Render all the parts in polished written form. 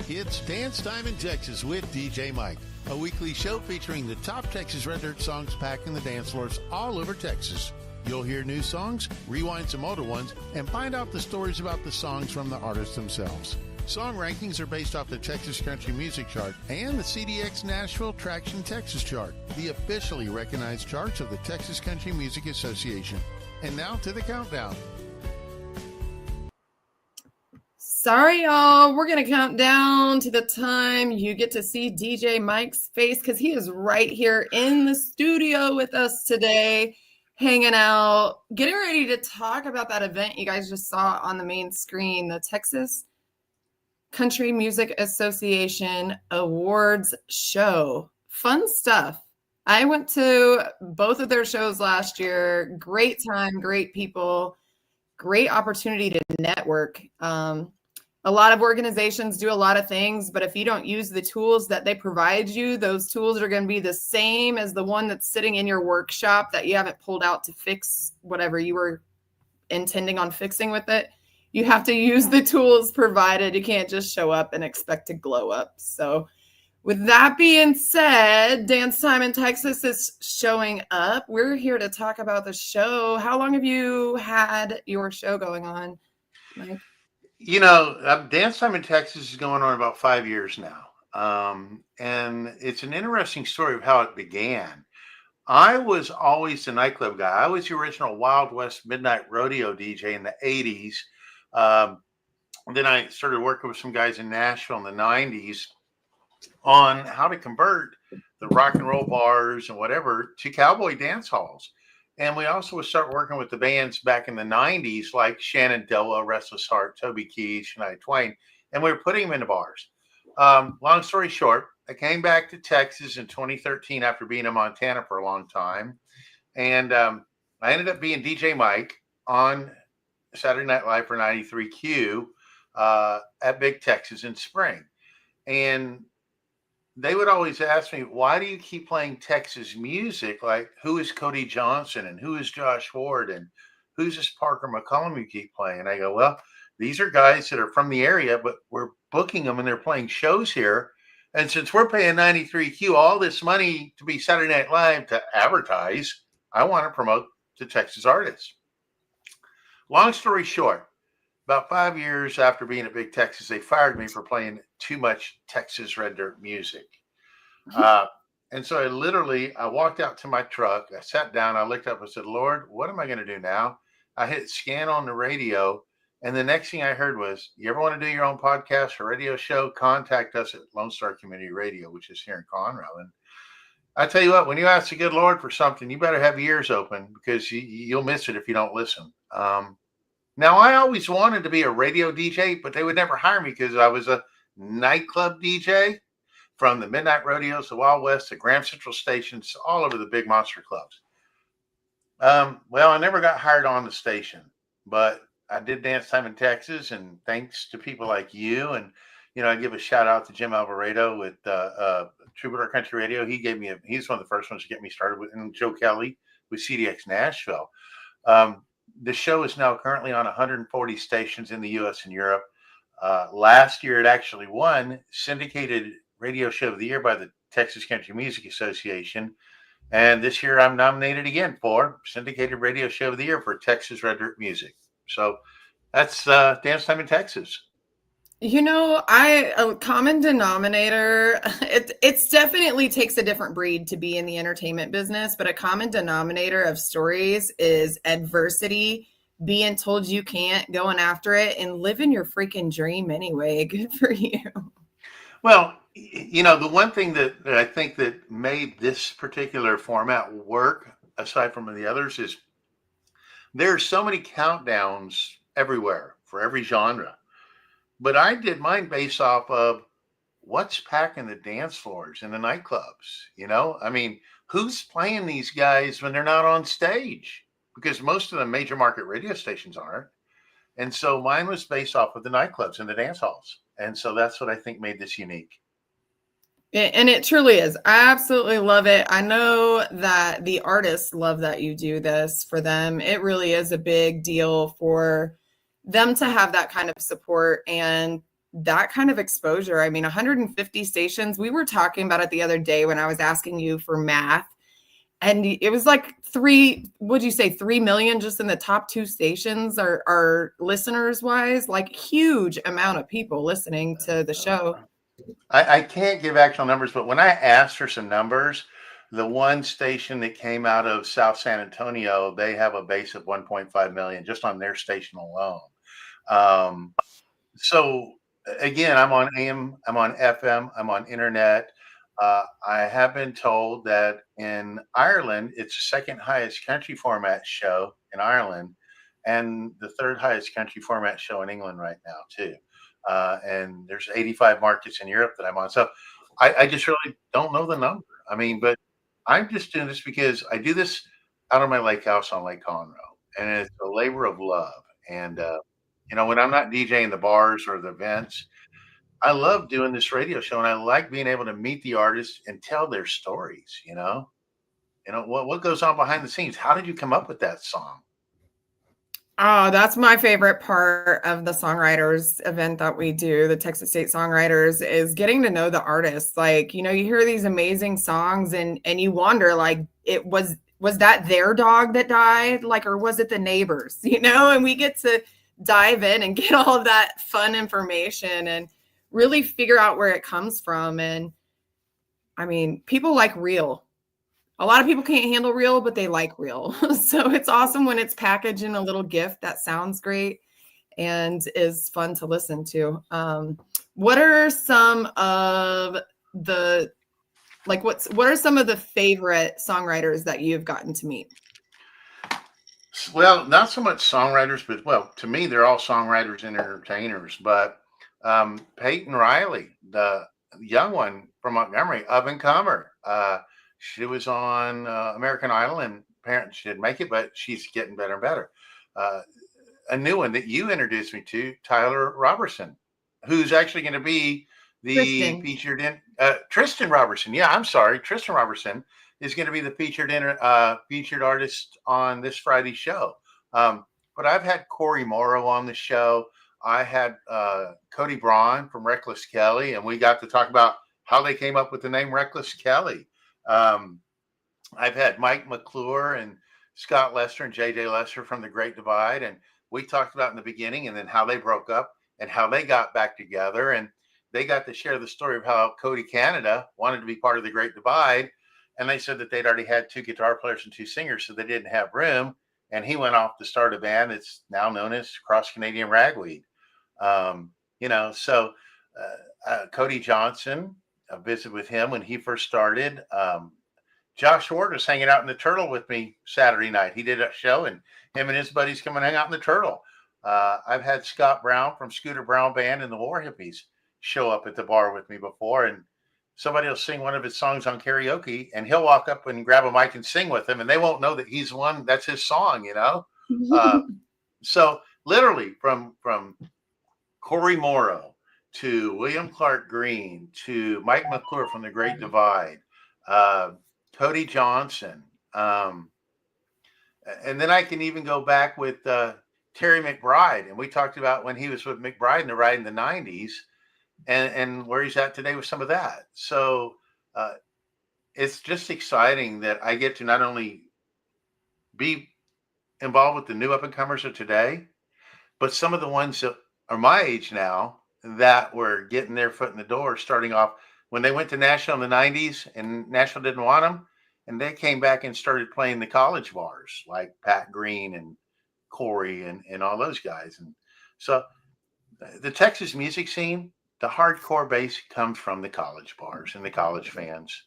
It's Dance Time in Texas with DJ Mike, a weekly show featuring the top Texas Red Dirt songs packing the dance floors all over Texas. You'll hear new songs, rewind some older ones, and find out the stories about the songs from the artists themselves. Song rankings are based off the Texas Country Music Chart and the CDX Nashville Traction Texas Chart, the officially recognized charts of the Texas Country Music Association. And now to the countdown. Sorry, y'all. We're going to count down to the time you get to see DJ Mike's face because he is right here in the studio with us today, hanging out, getting ready to talk about that event you guys just saw on the main screen, the Texas Country Music Association Awards show. Fun stuff. I went to both of their shows last year. Great time, great people, great opportunity to network. A lot of organizations do a lot of things, but if you don't use the tools that they provide you, those tools are going to be the same as the one that's sitting in your workshop that you haven't pulled out to fix whatever you were intending on fixing with it. You have to use the tools provided. You can't just show up and expect to glow up. So with that being said, Dance Time in Texas is showing up. We're here to talk about the show. How long have you had your show going on, Mike? You know, Dance Time in Texas is going on about 5 years now. And it's an interesting story of how it began. I was always the nightclub guy. I was the original Wild West Midnight Rodeo DJ in the 80s. Then I started working with some guys in Nashville in the 90s on how to convert the rock and roll bars and whatever to cowboy dance halls. And we also would start working with the bands back in the 90s, like Shenandoah, Restless Heart, Toby Keith, Shania Twain, and we were putting them into bars. Long story short, I came back to Texas in 2013 after being in Montana for a long time. And I ended up being DJ Mike on Saturday Night Live for 93Q at Big Texas in spring. And they would always ask me, why do you keep playing Texas music? Like, who is Cody Johnson and who is Josh Ward and who's this Parker McCollum you keep playing? And I go, well, these are guys that are from the area, but we're booking them and they're playing shows here. And since we're paying 93Q all this money to be Saturday Night Live to advertise, I want to promote the Texas artists. Long story short, about 5 years after being at Big Texas, they fired me for playing too much Texas Red Dirt music. And so I walked out to my truck. I sat down. I looked up. I said, Lord, what am I going to do now? I hit scan on the radio. And the next thing I heard was, you ever want to do your own podcast or radio show? Contact us at Lone Star Community Radio, which is here in Conroe. And I tell you what, when you ask the good Lord for something, you better have your ears open because you'll miss it if you don't listen. Now, I always wanted to be a radio DJ, but they would never hire me because I was a nightclub DJ from the Midnight Rodeos, the Wild West, the Grand Central stations, all over the big monster clubs. Well, I never got hired on the station, but I did Dance Time in Texas, and thanks to people like you. And, you know, I give a shout out to Jim Alvarado with Troubadour Country Radio. He's one of the first ones to get me started with, and Joe Kelly with CDX Nashville. The show is now currently on 140 stations in the U.S. and Europe. Last year, it actually won Syndicated Radio Show of the Year by the Texas Country Music Association. And this year, I'm nominated again for Syndicated Radio Show of the Year for Texas Red Dirt Music. So that's Dance Time in Texas. You know, a common denominator, it's definitely takes a different breed to be in the entertainment business, but a common denominator of stories is adversity, being told you can't, going after it, and living your freaking dream anyway. Good for you. Well, you know, the one thing that I think that made this particular format work, aside from the others, is there's so many countdowns everywhere for every genre. But I did mine based off of what's packing the dance floors in the nightclubs. You know, I mean, who's playing these guys when they're not on stage? Because most of the major market radio stations aren't. And so mine was based off of the nightclubs and the dance halls. And so that's what I think made this unique. And it truly is. I absolutely love it. I know that the artists love that you do this for them. It really is a big deal for them to have that kind of support. And that kind of exposure, I mean, 150 stations, we were talking about it the other day when I was asking you for math, and it was like 3 million just in the top 2 stations are listeners wise, like huge amount of people listening to the show. I can't give actual numbers, but when I asked for some numbers, the one station that came out of South San Antonio, they have a base of 1.5 million just on their station alone. So again, I'm on AM, I'm on FM, I'm on internet. I have been told that in Ireland, it's the second highest country format show in Ireland, and the third highest country format show in England right now too. And there's 85 markets in Europe that I'm on. So I just really don't know the number. I mean, but I'm just doing this because I do this out of my lake house on Lake Conroe, and it's a labor of love. And when I'm not DJing the bars or the events, I love doing this radio show, and I like being able to meet the artists and tell their stories. What goes on behind the scenes. How did you come up with that song? Oh, that's my favorite part of the songwriters event that we do, the Texas State Songwriters, is getting to know the artists. Like, you hear these amazing songs and you wonder, like, was that their dog that died? Like, or was it the neighbors, and we get to dive in and get all of that fun information and really figure out where it comes from. And I mean, people like real. A lot of people can't handle real, but they like real. So it's awesome when it's packaged in a little gift that sounds great and is fun to listen to. What are some of the favorite songwriters that you've gotten to meet? Well, not so much songwriters, but to me, they're all songwriters and entertainers. But Peyton Riley, the young one from Montgomery, up and comer. She was on American Idol, and apparently she didn't make it, but she's getting better and better. A new one that you introduced me to, Tyler Robertson, who's actually going to be the featured in Tristan Robertson. Yeah, I'm sorry. Tristan Robertson is going to be the featured artist on this Friday show. But I've had Corey Morrow on the show. I had Cody Braun from Reckless Kelly, and we got to talk about how they came up with the name Reckless Kelly. I've had Mike McClure and Scott Lester and JJ Lester from The Great Divide, and we talked about in the beginning and then how they broke up and how they got back together, and they got to share the story of how Cody Canada wanted to be part of The Great Divide, and they said that they'd already had 2 guitar players and 2 singers, so they didn't have room, and he went off to start a band that's now known as Cross Canadian Ragweed. Cody Johnson, I visited with him when he first started. Josh Ward was hanging out in the Turtle with me Saturday night. He did a show, and him and his buddies come and hang out in the Turtle. I've had Scott Brown from Scooter Brown Band and the War Hippies show up at the bar with me before, and somebody will sing one of his songs on karaoke, and he'll walk up and grab a mic and sing with them, and they won't know that he's one that's his song, So literally from Corey Morrow to William Clark Green to Mike McClure from The Great Divide, Cody Johnson, and then I can even go back with Terry McBride, and we talked about when he was with McBride and the Ride in the 90s, and where he's at today with some of that. So it's just exciting that I get to not only be involved with the new up-and-comers of today, but some of the ones that are my age now that were getting their foot in the door, starting off when they went to Nashville in the 90s and Nashville didn't want them, and they came back and started playing the college bars like Pat Green and Corey and all those guys. And so the Texas music scene, the hardcore base comes from the college bars and the college fans.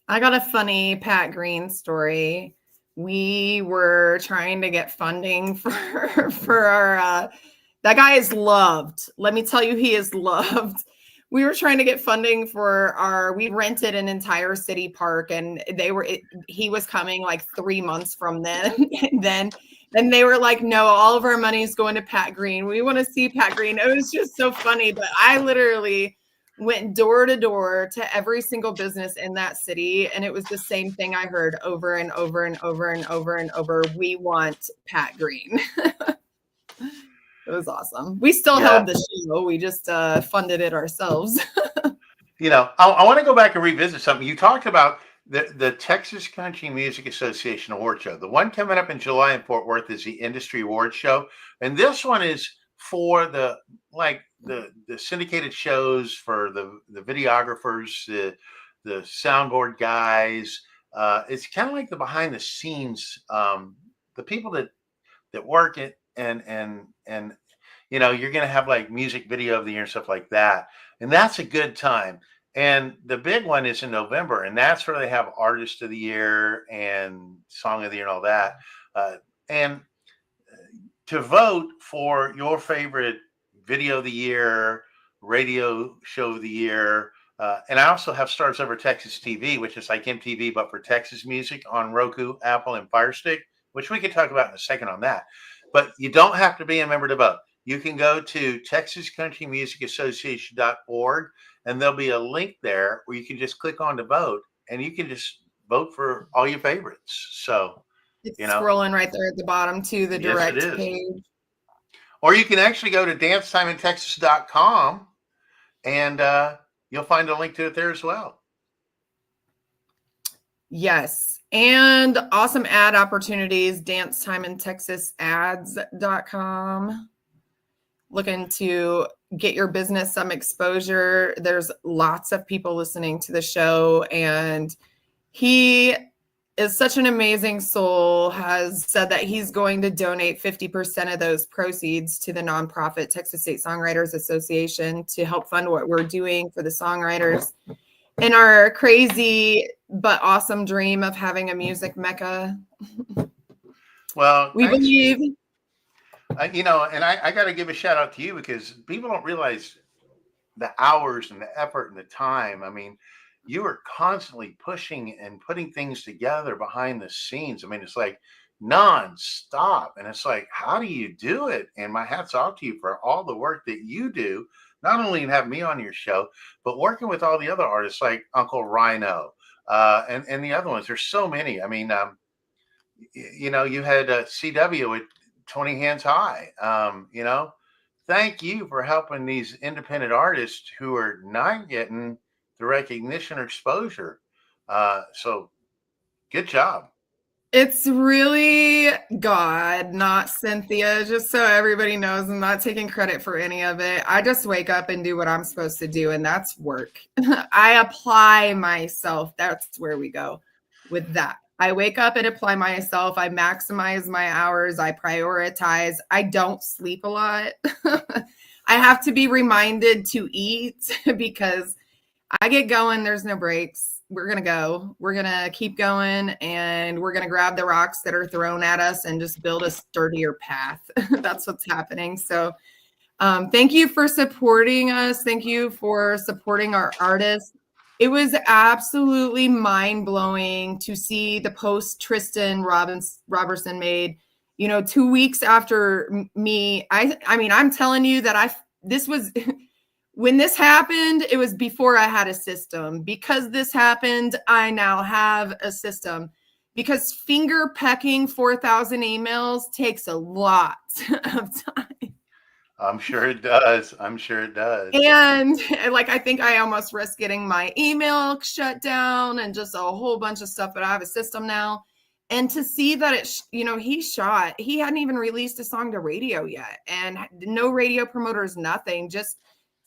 I got a funny Pat Green story. We were trying to get funding for our that guy is loved. Let me tell you, he is loved. We were trying to get funding for we rented an entire city park, and he was coming like 3 months from then. And they were like, no, all of our money is going to Pat Green. We want to see Pat Green. It was just so funny. But I literally went door to door to every single business in that city. And it was the same thing I heard over and over and over and over and over. We want Pat Green. It was awesome. We still held the show. We just funded it ourselves. I want to go back and revisit something. You talked about the Texas Country Music Association Award Show. The one coming up in July in Fort Worth is the Industry Award Show. And this one is for the syndicated shows, for the videographers, the soundboard guys. It's kind of like the behind the scenes, the people that work it, and you're going to have like music video of the year and stuff like that. And that's a good time. And the big one is in November, and that's where they have Artist of the Year and Song of the Year and all that. And to vote for your favorite video of the year, radio show of the year, and I also have Stars Over Texas TV, which is like MTV, but for Texas music on Roku, Apple, and Fire Stick, which we can talk about in a second on that. But you don't have to be a member to vote. You can go to TexasCountryMusicAssociation.org, and there'll be a link there where you can just click on to vote, and you can just vote for all your favorites. So, it's scrolling right there at the bottom to the direct page. Or you can actually go to dancetimeintexas.com, and you'll find a link to it there as well. Yes. And awesome ad opportunities, dancetimeintexasads.com. Looking to get your business some exposure. There's lots of people listening to the show, and he is such an amazing soul, has said that he's going to donate 50% of those proceeds to the nonprofit Texas State Songwriters Association to help fund what we're doing for the songwriters in our crazy but awesome dream of having a music mecca. Well, we believe. And I got to give a shout out to you, because people don't realize the hours and the effort and the time. I mean, you are constantly pushing and putting things together behind the scenes. I mean, it's like nonstop. And it's like, how do you do it? And my hat's off to you for all the work that you do, not only in having me on your show, but working with all the other artists like Uncle Rhino and the other ones. There's so many. I mean, you had CW with 20 Hands High. Thank you for helping these independent artists who are not getting the recognition or exposure. So good job. It's really God, not Cynthia, just so everybody knows. I'm not taking credit for any of it. I just wake up and do what I'm supposed to do, and that's work. I apply myself. That's where we go with that. I wake up and apply myself. I maximize my hours. I prioritize. I don't sleep a lot. I have to be reminded to eat because I get going. There's no breaks. We're going to go. We're going to keep going, and we're going to grab the rocks that are thrown at us and just build a sturdier path. That's what's happening. So thank you for supporting us. Thank you for supporting our artists. It was absolutely mind-blowing to see the post Tristan Robertson made, 2 weeks after me. I mean, I'm telling you that when this happened, it was before I had a system. Because this happened, I now have a system. Because finger pecking 4,000 emails takes a lot of time. I'm sure it does. And I think I almost risked getting my email shut down and just a whole bunch of stuff, but I have a system now. And to see that he hadn't even released a song to radio yet, and no radio promoters, nothing, just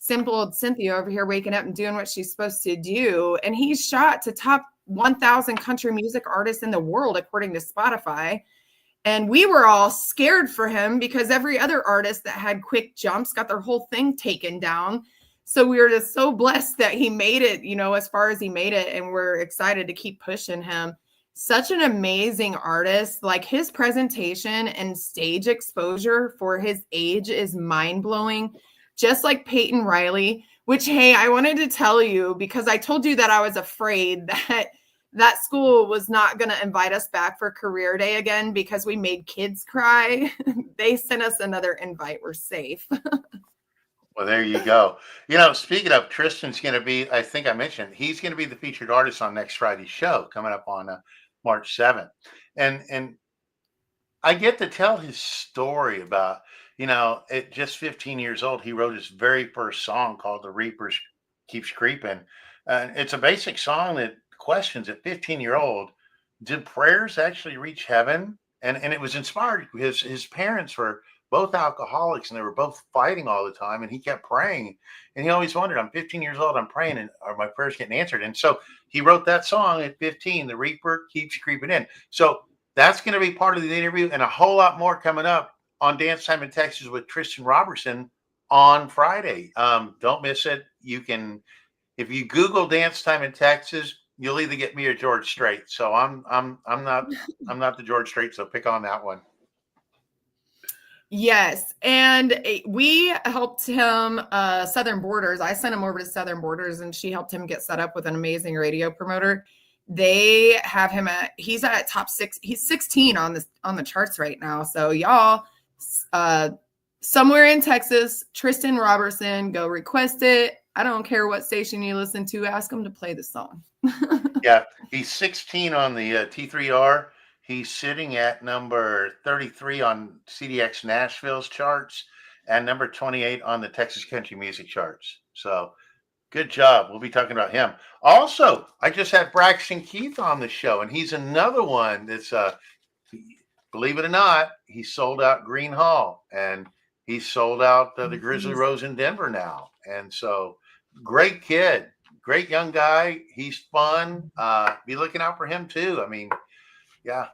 simple old Cynthia over here waking up and doing what she's supposed to do. And he's shot to top 1,000 country music artists in the world, according to Spotify. And we were all scared for him because every other artist that had quick jumps got their whole thing taken down. So we were just so blessed that he made it, as far as he made it. And we're excited to keep pushing him. Such an amazing artist. Like, his presentation and stage exposure for his age is mind-blowing. Just like Peyton Riley, which, hey, I wanted to tell you, because I told you that I was afraid that school was not going to invite us back for career day again because we made kids cry. They sent us another invite. We're safe. Well, there you go. Speaking of, Tristan's going to be, I think I mentioned, he's going to be the featured artist on next Friday's show coming up on March 7th. And I get to tell his story about, at just 15 years old, he wrote his very first song called "The Reaper Keeps Creeping," and it's a basic song that questions at 15-year-old: did prayers actually reach heaven? And it was inspired because his parents were both alcoholics and they were both fighting all the time, and he kept praying, and he always wondered, I'm 15 years old, I'm praying, and are my prayers getting answered? And so he wrote that song at 15, "The Reaper Keeps Creeping In." So that's going to be part of the interview, and a whole lot more coming up on Dance Time in Texas with Tristan Robertson on Friday. Don't miss it. You can, if you Google Dance Time in Texas, you'll either get me or George Strait. So I'm not the George Strait, so pick on that one. Yes, and we helped him, Southern Borders. I sent him over to Southern Borders, and she helped him get set up with an amazing radio promoter. They have him he's at top 6. He's 16 on the charts right now. So y'all, somewhere in Texas, Tristan Robertson, go request it. I don't care what station you listen to. Ask him to play the song. Yeah, he's 16 on the T3R. He's sitting at number 33 on CDX Nashville's charts and number 28 on the Texas Country Music charts. So good job. We'll be talking about him. Also, I just had Braxton Keith on the show, and he's another one that's, believe it or not, he sold out Green Hall, and he sold out the Grizzly Rose in Denver now. And so great kid, great young guy. He's fun. Be looking out for him too. I mean, yeah.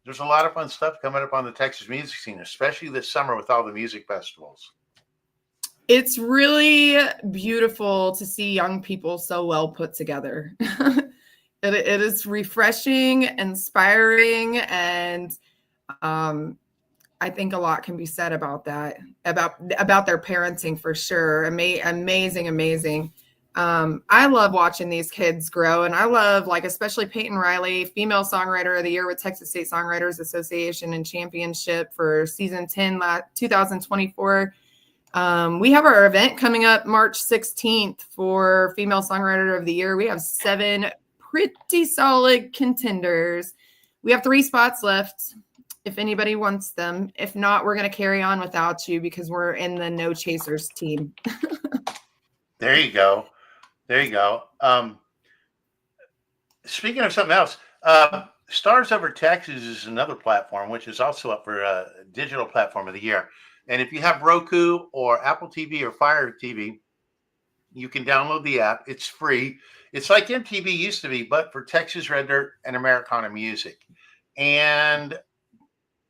There's a lot of fun stuff coming up on the Texas music scene, especially this summer with all the music festivals. It's really beautiful to see young people so well put together. It is refreshing, inspiring, and I think a lot can be said about that, about their parenting for sure. Amazing. I love watching these kids grow, and I love, like, especially Peyton Riley, Female Songwriter of the Year with Texas State Songwriters Association and Championship for season 10, 2024. We have our event coming up March 16th for Female Songwriter of the Year. We have 7 pretty solid contenders. We have 3 spots left if anybody wants them. If not, we're going to carry on without you because we're in the No Chasers team. There you go. Speaking of something else, Stars Over Texas is another platform, which is also up for Digital Platform of the Year. And if you have Roku or Apple TV or Fire TV, you can download the app. It's free. It's like MTV used to be, but for Texas Red Dirt and Americana music. And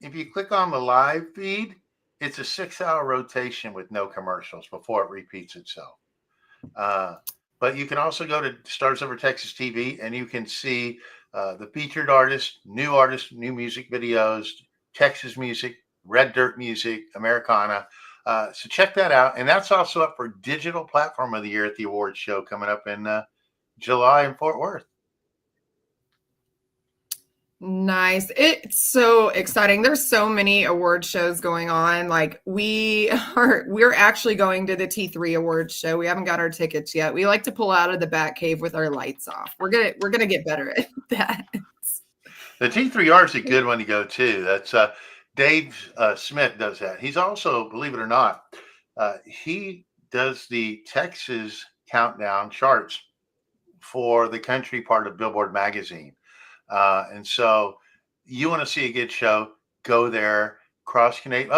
if you click on the live feed, it's a 6-hour rotation with no commercials before it repeats itself. But you can also go to Stars Over Texas TV, and you can see the featured artists, new music videos, Texas music, Red Dirt music, Americana. So check that out. And that's also up for Digital Platform of the Year at the awards show coming up in July in Fort Worth. Nice. It's so exciting. There's so many award shows going on. Like we're actually going to the T3 awards show. We haven't got our tickets yet. We like to pull out of the Bat Cave with our lights off. We're gonna get better at that. The T3R is a good one to go to. That's Dave Smith does that. He's also, believe it or not, he does the Texas countdown charts for the country part of Billboard magazine. And so you want to see a good show, go there. Cross Canadian.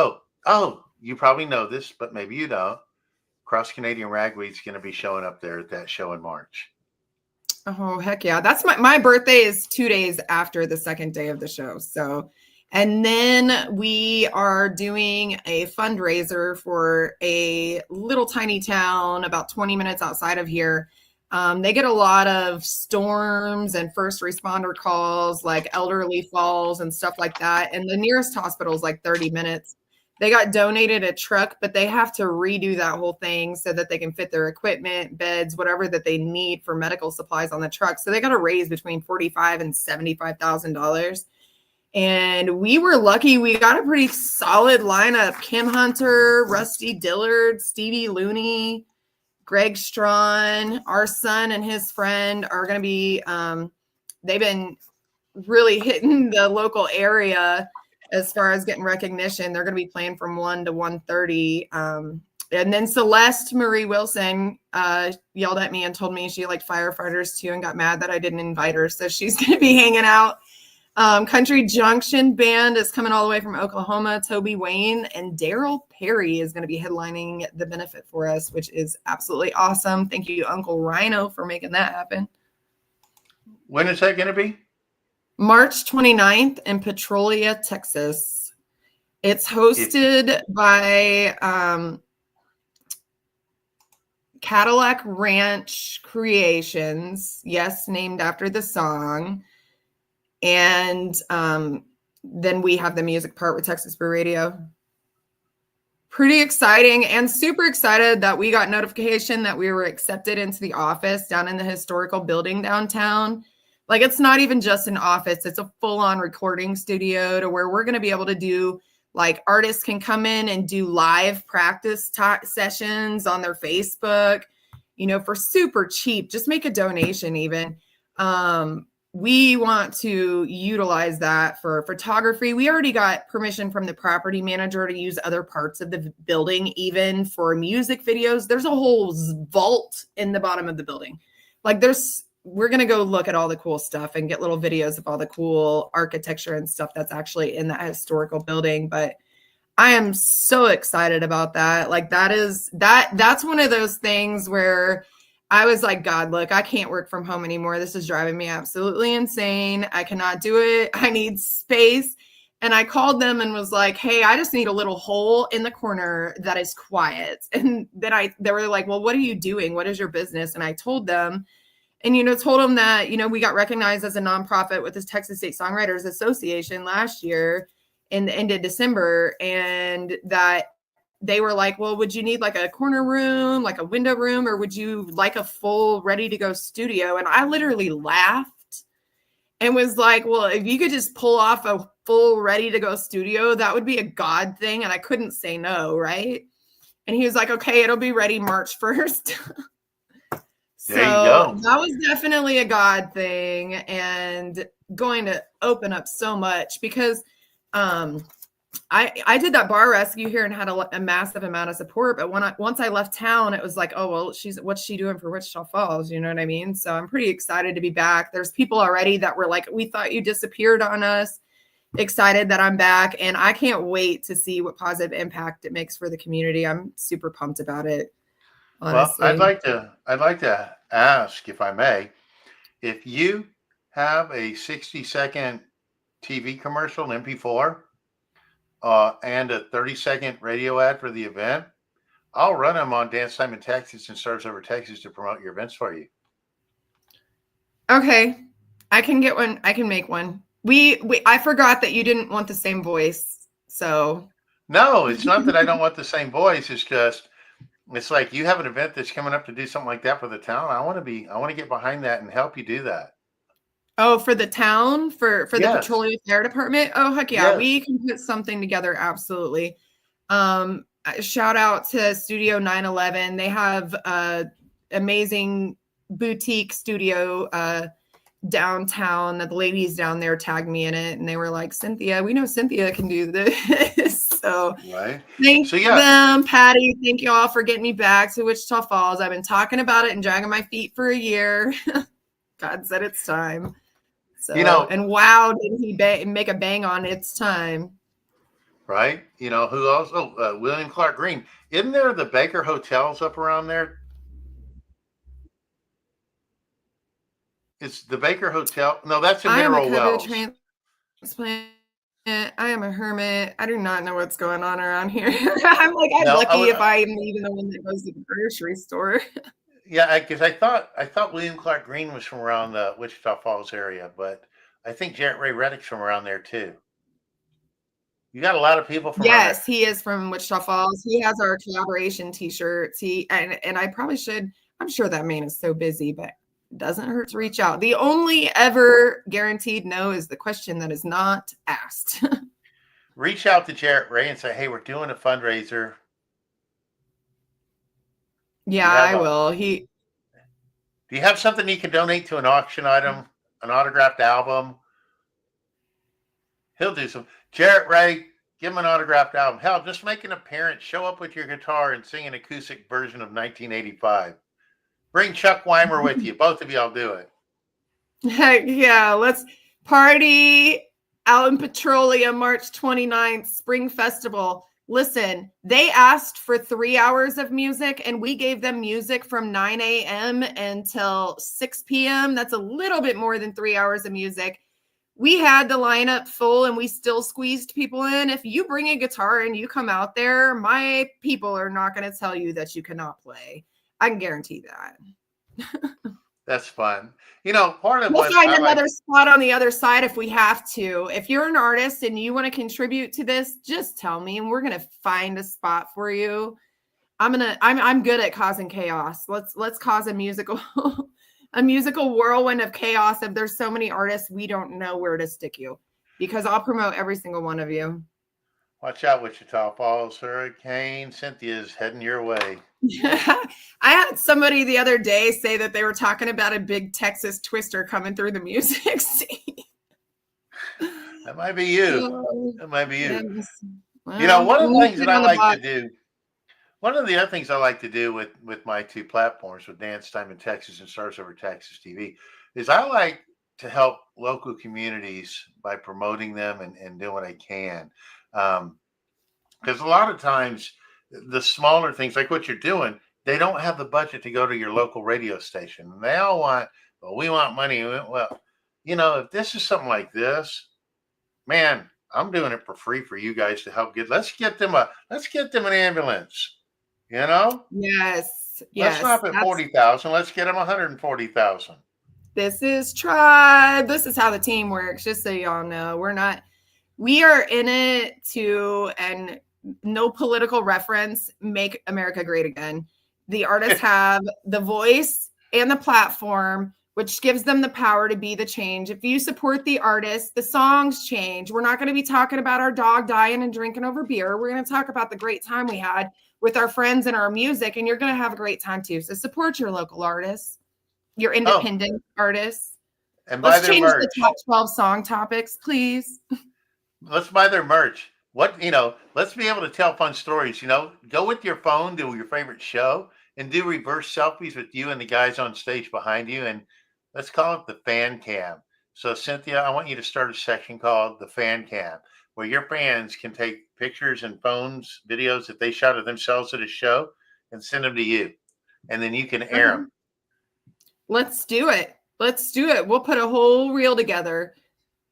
Oh, you probably know this, but maybe you don't. Cross Canadian Ragweed's going to be showing up there at that show in March. Oh, heck yeah. That's my birthday is 2 days after the second day of the show. So, and then we are doing a fundraiser for a little tiny town about 20 minutes outside of here. They get a lot of storms and first responder calls, like elderly falls and stuff like that. And the nearest hospital is like 30 minutes. They got donated a truck, but they have to redo that whole thing so that they can fit their equipment, beds, whatever that they need for medical supplies on the truck. So they got to raise between $45,000 and $75,000. And we were lucky. We got a pretty solid lineup. Kim Hunter, Rusty Dillard, Stevie Looney, Greg Strawn, our son and his friend are going to be, they've been really hitting the local area as far as getting recognition. They're going to be playing from 1 to 1:30. And then Celeste Marie Wilson yelled at me and told me she liked firefighters too and got mad that I didn't invite her. So she's going to be hanging out. Country Junction Band is coming all the way from Oklahoma. Toby Wayne and Daryl Perry is going to be headlining the benefit for us, which is absolutely awesome. Thank you, Uncle Rhino, for making that happen. When is that going to be? March 29th in Petrolia, Texas. It's hosted by Cadillac Ranch Creations. Yes, named after the song. And then we have the music part with Texas Brew Radio. Pretty exciting, and super excited that we got notification that we were accepted into the office down in the historical building downtown. Like, it's not even just an office. It's a full-on recording studio to where we're going to be able to do, like, artists can come in and do live practice sessions on their Facebook, you know, for super cheap. Just make a donation even. We want to utilize that for photography. We already got permission from the property manager to use other parts of the building, even for music videos. There's a whole vault in the bottom of the building. Like, we're going to go look at all the cool stuff and get little videos of all the cool architecture and stuff that's actually in that historical building. But I am so excited about that. Like, that's one of those things where I was like, God, look, I can't work from home anymore. This is driving me absolutely insane. I cannot do it. I need space. And I called them and was like, hey, I just need a little hole in the corner that is quiet. And then they were like, well, what are you doing? What is your business? And I told them, and, told them that, we got recognized as a nonprofit with the Texas State Songwriters Association last year in the end of December. And that they were like, well, would you need like a corner room, like a window room, or would you like a full ready to go studio? And I literally laughed and was like, well, if you could just pull off a full ready to go studio, that would be a God thing. And I couldn't say no. Right. And he was like, okay, it'll be ready March 1st. So that was definitely a God thing and going to open up so much because, I did that bar rescue here and had a massive amount of support. But once I left town, it was like, oh, well, what's she doing for Wichita Falls? You know what I mean? So I'm pretty excited to be back. There's people already that were like, we thought you disappeared on us. Excited that I'm back. And I can't wait to see what positive impact it makes for the community. I'm super pumped about it. Honestly. Well, I'd like to ask, if I may, if you have a 60-second TV commercial, an MP4, and a 30-second radio ad for the event, I'll run them on Dance Time in Texas and Stars Over Texas to promote your events for you. Okay. I can get one. I can make one. I forgot that you didn't want the same voice. So. No, it's not that I don't want the same voice. It's just, it's like you have an event that's coming up to do something like that for the town. I want to get behind that and help you do that. Oh, for the town, for the Yes. Petroleum Fire Department. Oh, heck yeah. Yes. We can put something together. Absolutely. Shout out to Studio 911. They have amazing boutique studio downtown. The ladies down there tagged me in it and they were like, Cynthia, we know Cynthia can do this. So right. Thank them, Patty. Thank you all for getting me back to Wichita Falls. I've been talking about it and dragging my feet for a year. God said it's time. So, and wow, did he make a bang on It's Time. Right. Who else? Oh, William Clark Green. Isn't there the Baker Hotels up around there? It's the Baker Hotel. No, that's in Mineral Wells. Transplant. I am a hermit. I do not know what's going on around here. I'm like, I'm lucky if I'm even the one that goes to the grocery store. Yeah, because I thought William Clark Green was from around the Wichita Falls area, but I think Jarrett Ray Reddick's from around there too. You got a lot of people from. Yes, he is from Wichita Falls. He has our collaboration T-shirts. And I probably should. I'm sure that man is so busy, but it doesn't hurt to reach out. The only ever guaranteed no is the question that is not asked. Reach out to Jarrett Ray and say, "Hey, we're doing a fundraiser." Yeah, I will. Do you have something you can donate to an auction item, an autographed album? He'll do some. Jarrett Ray, give him an autographed album. Hell, just make an appearance. Show up with your guitar and sing an acoustic version of 1985. Bring Chuck Weimer with you. Both of y'all do it. Heck yeah, let's party out in Petroleum March 29th, Spring Festival. Listen, they asked for 3 hours of music and we gave them music from 9 a.m. until 6 p.m. That's a little bit more than 3 hours of music. We had the lineup full and we still squeezed people in. If you bring a guitar and you come out there, my people are not going to tell you that you cannot play. I can guarantee that. That's fun. You know, part of we'll what find I another like, spot on the other side if we have to. If you're an artist and you want to contribute to this, just tell me and we're going to find a spot for you. I'm good at causing chaos. Let's cause a musical a musical whirlwind of chaos. If there's so many artists, we don't know where to stick you, because I'll promote every single one of you. watch out, Wichita Falls Hurricane. Cynthia's heading your way. I had somebody the other day say that they were talking about a big Texas twister coming through the music scene. That might be you. That might be you. Yes. Well, You know, one of the things that I like box. to do, one of the other things I like to do with my two platforms, with Dance Time in Texas and Stars Over Texas TV, is I like to help local communities by promoting them and doing what I can. Because a lot of times, the smaller things like what you're doing, they don't have the budget to go to your local radio station. And they all want, well, we want money. Well, you know, if this is something like this, man, I'm doing it for free for you guys to help get. Let's get them an ambulance. You know? Yes. Let's stop at 40,000. Let's get them 140,000. This is tribe. This is how the team works. Just so y'all know, we are in it to, and no political reference, make America great again. The artists have the voice and the platform, which gives them the power to be the change. If you support the artist, the songs change. We're not going to be talking about our dog dying and drinking over beer. We're going to talk about the great time we had with our friends and our music, and you're going to have a great time too. So support your local artists, your independent artists. And buy Let's their change merch. the top 12 song topics, please. Let's buy their merch. Let's be able to tell fun stories. Go with your phone to your favorite show and do reverse selfies with you and the guys on stage behind you. And let's call it the fan cam. So Cynthia, I want you to start a section called the fan cam, where your fans can take pictures and phones, videos that they shot of themselves at a show and send them to you. And then you can air them. Let's do it. We'll put a whole reel together.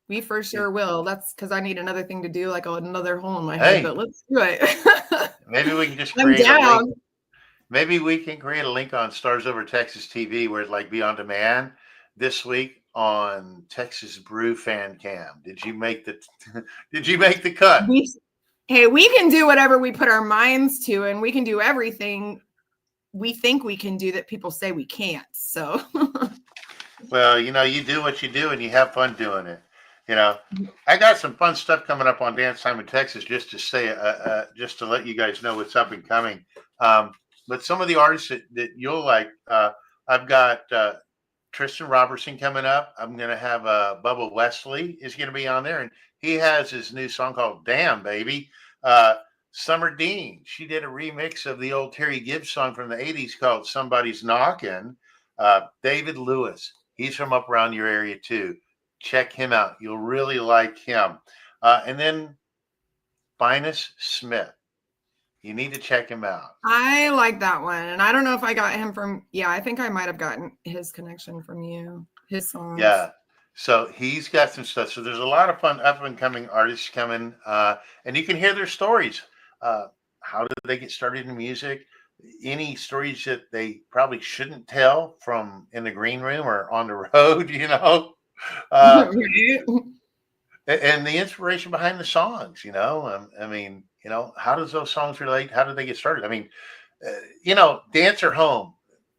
We for sure will. That's because I need another thing to do, like another hole in my head. But let's do it. Maybe we can just create a link. Maybe we can create a link on Stars Over Texas TV where it's like be on demand this week on Texas Brew Fan Cam. Did you make the cut? We can do whatever we put our minds to, and we can do everything we think we can do that people say we can't. So, well, you do what you do, and you have fun doing it. I got some fun stuff coming up on Dance Time in Texas, just to say, just to let you guys know what's up and coming. But some of the artists that you'll like, I've got Tristan Robertson coming up. I'm going to have Bubba Wesley is going to be on there, and he has his new song called "Damn Baby." Summer Dean, she did a remix of the old Terry Gibbs song from the '80s called "Somebody's Knockin'." David Lewis, he's from up around your area too. Check him out. You'll really like him. And then Finest Smith. You need to check him out. I like that one. And I don't know if I got him from, I think I might have gotten his connection from you, his songs. Yeah. So he's got some stuff. So there's a lot of fun up and coming artists coming. And you can hear their stories. How did they get started in music? Any stories that they probably shouldn't tell from in the green room or on the road, and the inspiration behind the songs, how does those songs relate? How did they get started? Dancer Home,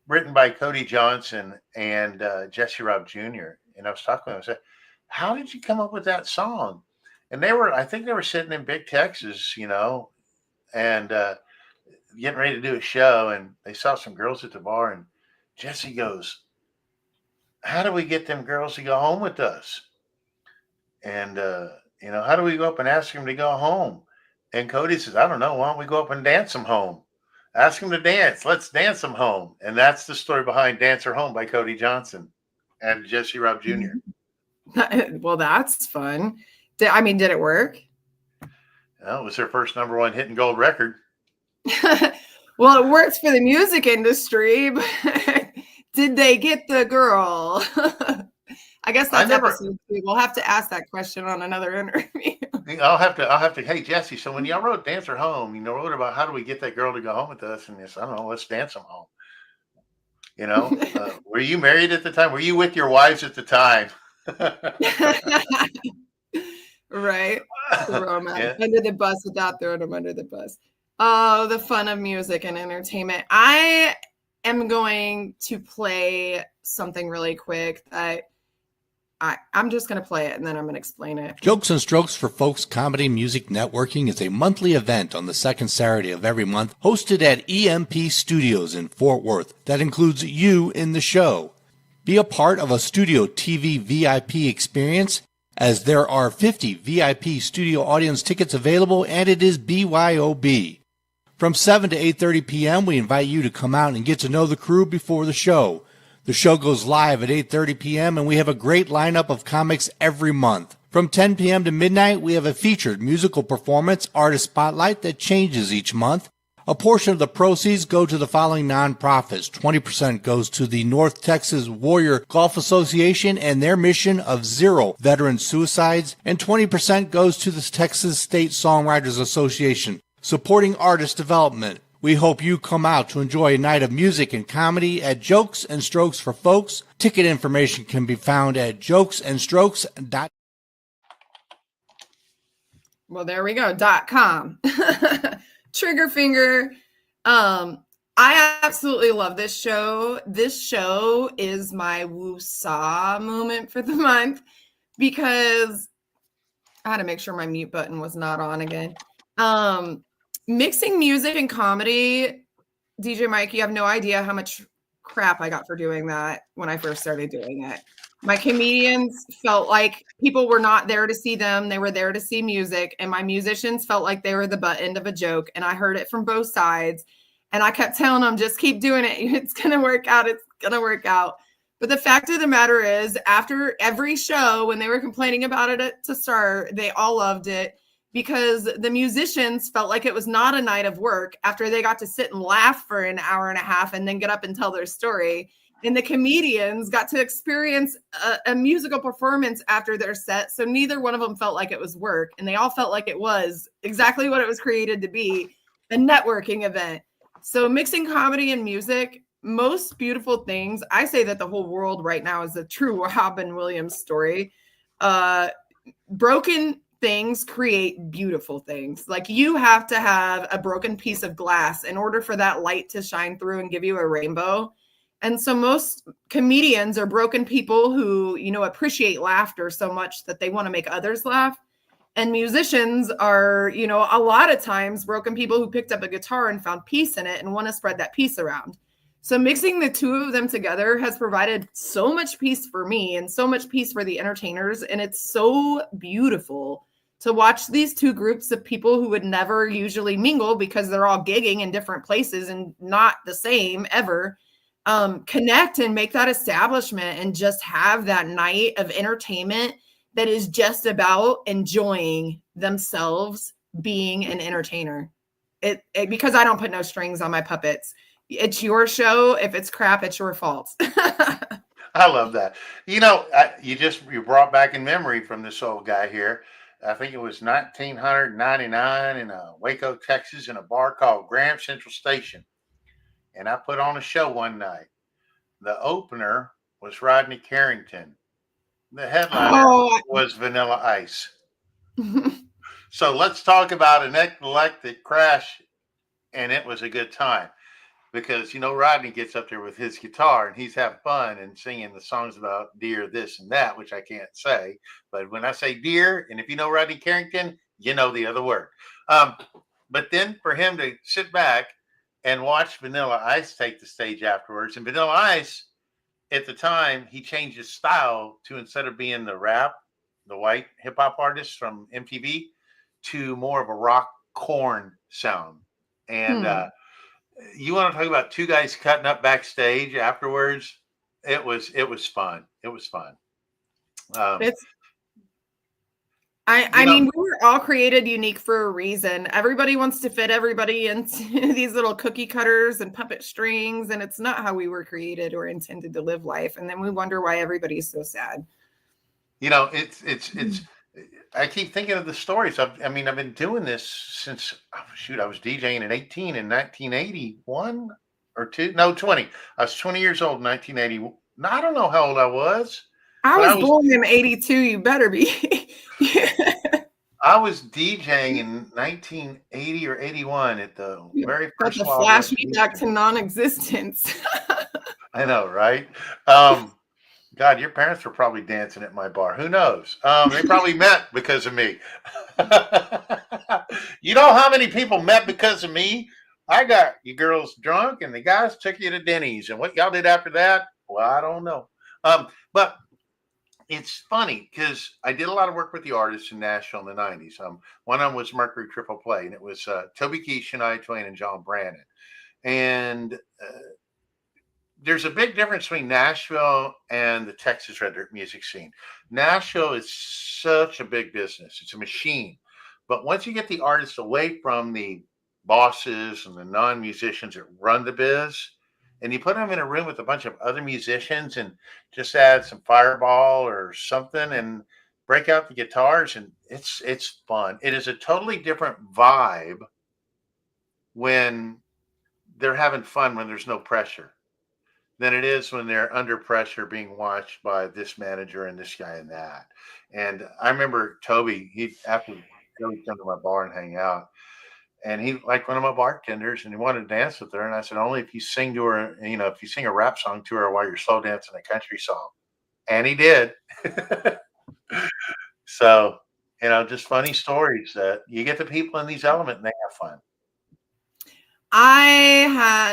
written by Cody Johnson and Jesse Robb Jr. And I was talking to him, I said, how did you come up with that song? And I think they were sitting in Big Texas, and getting ready to do a show, and they saw some girls at the bar, and Jesse goes, how do we get them girls to go home with us? And how do we go up and ask him to go home? And Cody says, I don't know. Why don't we go up and dance him home? Ask him to dance. Let's dance him home. And that's the story behind Dancer Home by Cody Johnson and Jesse Robb Jr. Well, that's fun. Did it work? Well, it was their first #1 hit and gold record. Well, it works for the music industry, but did they get the girl? I guess that's episode 2. We'll have to ask that question on another interview. I'll have to. Hey, Jesse. So when y'all wrote "Dancer Home," wrote about how do we get that girl to go home with us, and I don't know. Let's dance them home. Were you married at the time? Were you with your wives at the time? Right. Under the bus without throwing them under the bus. Oh, the fun of music and entertainment. I am going to play something really quick that I'm just going to play it and then I'm going to explain it. Jokes and Strokes for Folks Comedy Music Networking is a monthly event on the second Saturday of every month hosted at EMP Studios in Fort Worth that includes you in the show. Be a part of a Studio TV VIP experience as there are 50 VIP studio audience tickets available and it is BYOB. From 7 to 8:30 p.m. we invite you to come out and get to know the crew before the show. The show goes live at 8:30 p.m. and we have a great lineup of comics every month. From 10 p.m. to midnight, we have a featured musical performance artist spotlight that changes each month. A portion of the proceeds go to the following nonprofits. 20% goes to the North Texas Warrior Golf Association and their mission of 0 veteran suicides, and 20% goes to the Texas State Songwriters Association, supporting artist development. We hope you come out to enjoy a night of music and comedy at Jokes and Strokes for Folks. Ticket information can be found at jokesandstrokes.com. Well, there we go. .com. Trigger finger. I absolutely love this show. This show is my woo-saw moment for the month because I had to make sure my mute button was not on again. Mixing music and comedy, DJ Mike, you have no idea how much crap I got for doing that when I first started doing it. My comedians felt like people were not there to see them. They were there to see music. And my musicians felt like they were the butt end of a joke. And I heard it from both sides. And I kept telling them, just keep doing it. It's going to work out. It's going to work out. But the fact of the matter is, after every show, when they were complaining about it to start, they all loved it. Because the musicians felt like it was not a night of work after they got to sit and laugh for an hour and a half and then get up and tell their story. And the comedians got to experience a musical performance after their set. So neither one of them felt like it was work. And they all felt like it was exactly what it was created to be, a networking event. So mixing comedy and music, most beautiful things. I say that the whole world right now is a true Robin Williams story. Broken things create beautiful things. Like you have to have a broken piece of glass in order for that light to shine through and give you a rainbow. And so most comedians are broken people who, appreciate laughter so much that they want to make others laugh. And musicians are, a lot of times broken people who picked up a guitar and found peace in it and want to spread that peace around. So mixing the two of them together has provided so much peace for me and so much peace for the entertainers. And it's so beautiful to watch these two groups of people who would never usually mingle because they're all gigging in different places and not the same ever, connect and make that establishment and just have that night of entertainment that is just about enjoying themselves being an entertainer. It because I don't put no strings on my puppets. It's your show. If it's crap, it's your fault. I love that. You brought back in memory from this old guy here. I think it was 1999 in Waco, Texas, in a bar called Grand Central Station. And I put on a show one night. The opener was Rodney Carrington. The headliner was Vanilla Ice. So let's talk about an eclectic crash. And it was a good time. Because, Rodney gets up there with his guitar and he's having fun and singing the songs about deer, this and that, which I can't say. But when I say deer, and if you know Rodney Carrington, you know the other word. But then for him to sit back and watch Vanilla Ice take the stage afterwards. And Vanilla Ice, at the time, he changed his style to, instead of being the rap the white hip hop artists from MTV, to more of a rock corn sound. And you want to talk about two guys cutting up backstage afterwards? It was fun. It was fun. I mean, we were all created unique for a reason. Everybody wants to fit everybody into these little cookie cutters and puppet strings, and it's not how we were created or intended to live life. And then we wonder why everybody's so sad. You know, it's. I keep thinking of the stories. I've been doing this since I was DJing at 18 in 1981 or 20. I was 20 years old in 1980. I don't know how old I was. I was born in 82. You better be. I was DJing in 1980 or 81 at the very first. That's a flash me back to non-existence. I know, right? God, your parents were probably dancing at my bar. Who knows? They probably met because of me. You know how many people met because of me? I got you girls drunk and the guys took you to Denny's. And what y'all did after that? Well, I don't know. But it's funny because I did a lot of work with the artists in Nashville in the 90s. One of them was Mercury Triple Play, and it was Toby Keith, Shania Twain, and John Brandon. And there's a big difference between Nashville and the Texas Red Dirt music scene. Nashville is such a big business. It's a machine. But once you get the artists away from the bosses and the non-musicians that run the biz, and you put them in a room with a bunch of other musicians and just add some Fireball or something and break out the guitars, and it's fun. It is a totally different vibe when they're having fun, when there's no pressure, than it is when they're under pressure being watched by this manager and this guy and that. And I remember Toby, after Toby come to my bar and hang out, and he liked one of my bartenders and he wanted to dance with her. And I said, only if you sing to her, if you sing a rap song to her while you're slow dancing a country song. And he did. So, just funny stories that you get the people in these elements and they have fun.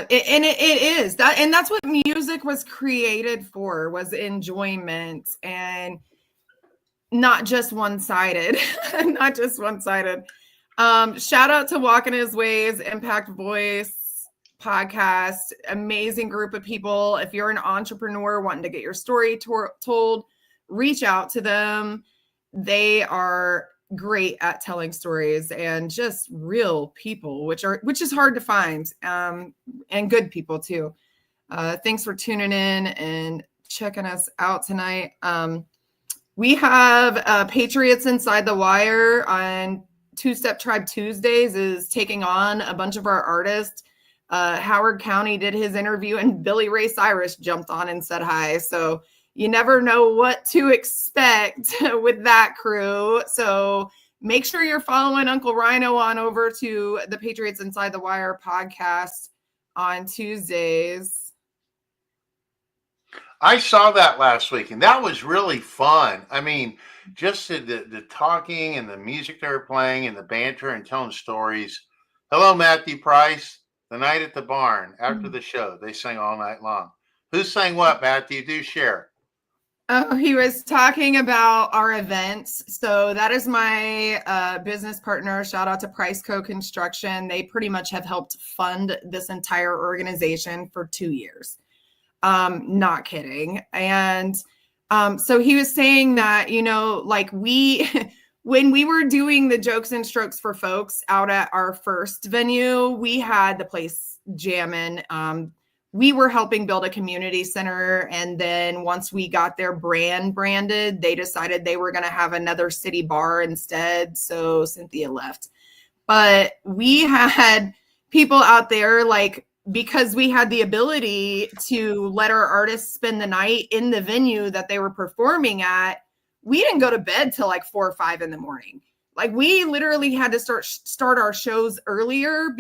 It is that, and that's what music was created for, was enjoyment and not just one-sided, not just one-sided. Shout out to Walking His Ways, Impact Voice podcast, amazing group of people. If you're an entrepreneur wanting to get your story told, reach out to them. They are great at telling stories and just real people, which is hard to find, and good people too. Thanks for tuning in and checking us out tonight. We have Patriots Inside the Wire on Two-Step Tribe Tuesdays is taking on a bunch of our artists. Howard County did his interview and Billy Ray Cyrus jumped on and said hi. So you never know what to expect with that crew. So make sure you're following Uncle Rhino on over to the Patriots Inside the Wire podcast on Tuesdays. I saw that last week, and that was really fun. I mean, just the talking and the music they were playing and the banter and telling stories. Hello, Matthew Price. The night at the barn after the show, they sang all night long. Who sang what, Matthew? Do share. Oh, he was talking about our events. So that is my business partner. Shout out to Price Co-Construction. They pretty much have helped fund this entire organization for 2 years. Not kidding. And so he was saying that, when we were doing the Jokes and Strokes for Folks out at our first venue, we had the place jamming. We were helping build a community center. And then once we got their branded, they decided they were going to have another city bar instead. So Cynthia left. But we had people out there, because we had the ability to let our artists spend the night in the venue that they were performing at, we didn't go to bed till 4 or 5 in the morning. We literally had to start our shows earlier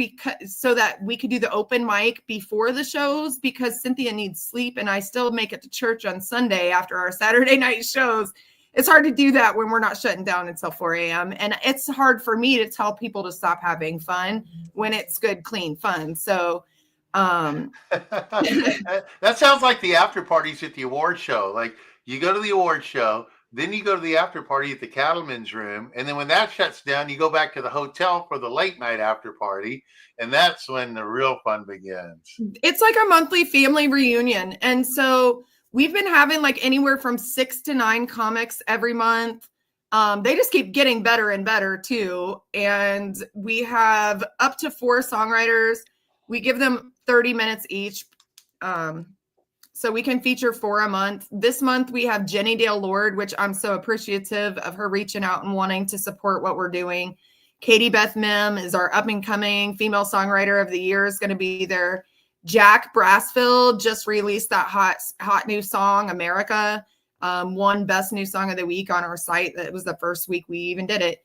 so that we could do the open mic before the shows, because Cynthia needs sleep and I still make it to church on Sunday after our Saturday night shows. It's hard to do that when we're not shutting down until 4 a.m. And it's hard for me to tell people to stop having fun when it's good, clean fun. So that sounds like the after parties at the award show. You go to the award show, Then you go to the after party at the Cattleman's Room. And then when that shuts down, you go back to the hotel for the late night after party. And that's when the real fun begins. It's like a monthly family reunion. And so we've been having like anywhere from 6 to 9 comics every month. They just keep getting better and better too. And we have up to 4 songwriters. We give them 30 minutes each. So we can feature 4 a month. This month we have Jenny Dale Lord, which I'm so appreciative of her reaching out and wanting to support what we're doing. Katie Beth Mim is our up and coming female songwriter of the year, is going to be there. Jack Brassfield just released that hot new song, America. Won best new song of the week on our site. That was the first week we even did it.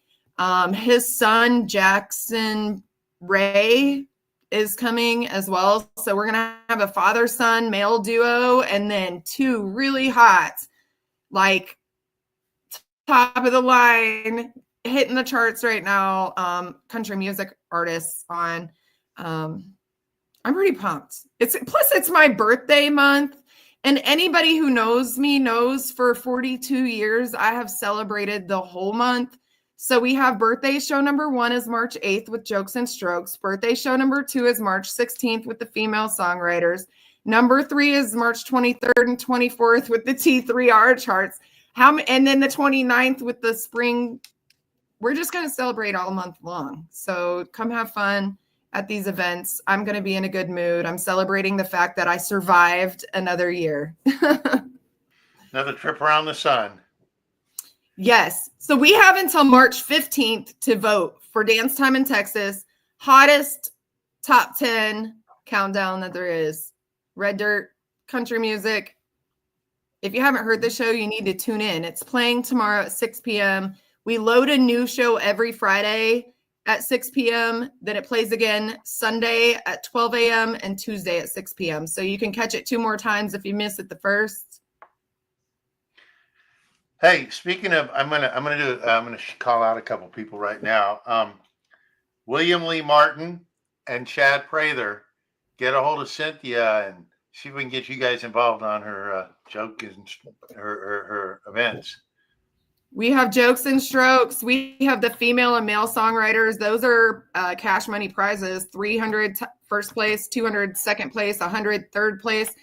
His son, Jackson Ray, is coming as well. So we're going to have a father-son male duo and then 2 really hot, like top of the line, hitting the charts right now, country music artists on. I'm pretty pumped. It's my birthday month. And anybody who knows me knows for 42 years, I have celebrated the whole month. So we have birthday show number 1 is March 8th with Jokes and Strokes. Birthday show number 2 is March 16th with the female songwriters. Number 3 is March 23rd and 24th with the T3R charts. And then the 29th with the spring. We're just going to celebrate all month long. So come have fun at these events. I'm going to be in a good mood. I'm celebrating the fact that I survived another year. Another trip around the sun. Yes. So we have until March 15th to vote for Dance Time in Texas. Hottest top 10 countdown that there is. Red Dirt, country music. If you haven't heard the show, you need to tune in. It's playing tomorrow at 6 p.m. We load a new show every Friday at 6 p.m. Then it plays again Sunday at 12 a.m. and Tuesday at 6 p.m. So you can catch it 2 more times if you miss it the first. Hey, speaking of, I'm gonna call out a couple people right now. William Lee Martin and Chad Prather, get a hold of Cynthia and see if we can get you guys involved on her joke and her events. We have Jokes and Strokes. We have the female and male songwriters. Those are cash money prizes: 300 first place, 200 second place, 100 third place,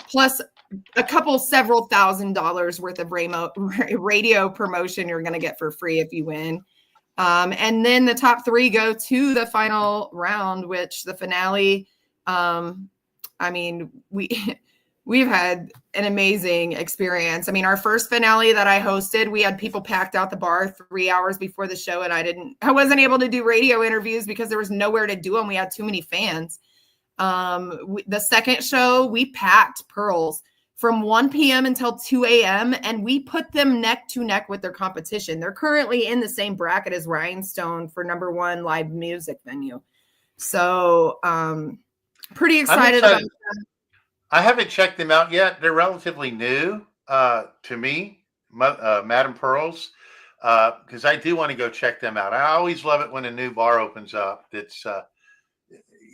plus a couple several $1,000s worth of radio promotion you're going to get for free if you win. And then the top 3 go to the final round, which the finale. I mean, we've had an amazing experience. I mean, our first finale that I hosted, we had people packed out the bar 3 hours before the show, and I wasn't able to do radio interviews because there was nowhere to do them. We had too many fans. The second show, we packed Pearls from 1 p.m. until 2 a.m. and we put them neck to neck with their competition. They're currently in the same bracket as Rhinestone for number 1 live music venue. So pretty excited about that. I haven't checked them out yet. They're relatively new to me, Madam Pearls, because I do want to go check them out. I always love it when a new bar opens up. It's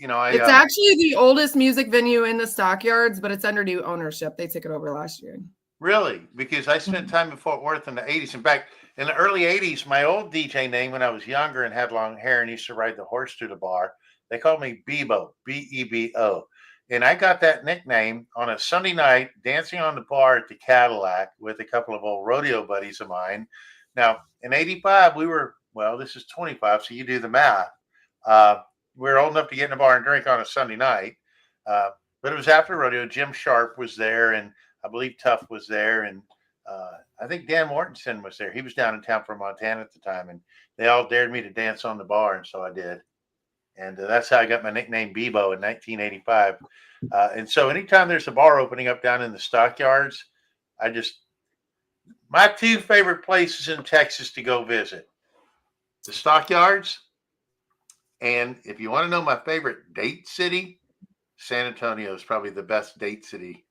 it's actually the oldest music venue in the Stockyards, but it's under new ownership. They took it over last year. Really? Because I spent time in Fort Worth in the 80s. In fact, in the early 80s, my old DJ name when I was younger and had long hair and used to ride the horse to the bar, they called me Bebo, B-E-B-O. And I got that nickname on a Sunday night dancing on the bar at the Cadillac with a couple of old rodeo buddies of mine. Now, in 85, this is 25, so you do the math. We were old enough to get in the bar and drink on a Sunday night. But it was after rodeo. Jim Sharp was there, and I believe Tuff was there. And I think Dan Mortensen was there. He was down in town from Montana at the time. And they all dared me to dance on the bar, and so I did. And that's how I got my nickname Bebo in 1985. And so anytime there's a bar opening up down in the Stockyards, my 2 favorite places in Texas to go visit, the Stockyards. And if you want to know my favorite date city, San Antonio is probably the best date city.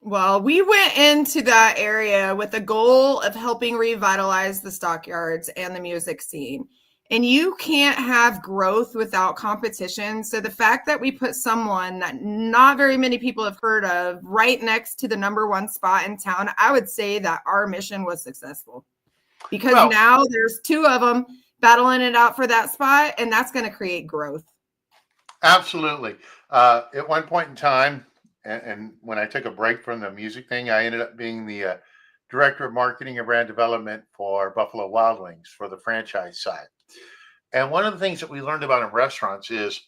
Well, we went into that area with the goal of helping revitalize the Stockyards and the music scene. And you can't have growth without competition. So the fact that we put someone that not very many people have heard of right next to the number one spot in town, I would say that our mission was successful. Because now there's two of them battling it out for that spot, and that's going to create growth. Absolutely. At one point in time, and when I took a break from the music thing, I ended up being the director of marketing and brand development for Buffalo Wild Wings for the franchise side. And one of the things that we learned about in restaurants is,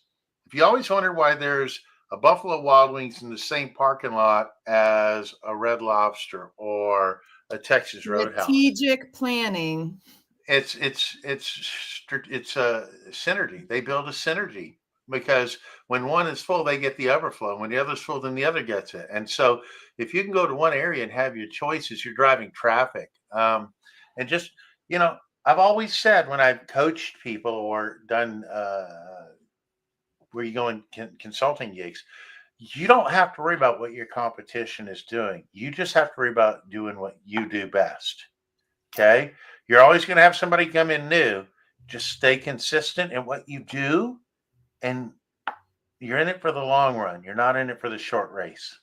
if you always wonder why there's a Buffalo Wild Wings in the same parking lot as a Red Lobster or a Texas Roadhouse, strategic planning. It's a synergy. They build a synergy because when one is full, they get the overflow. When the other's full, then the other gets it. And so if you can go to one area and have your choices, you're driving traffic. And just, I've always said when I've coached people or done where you go in consulting gigs, you don't have to worry about what your competition is doing. You just have to worry about doing what you do best. Okay. You're always going to have somebody come in new. Just stay consistent in what you do. And you're in it for the long run. You're not in it for the short race.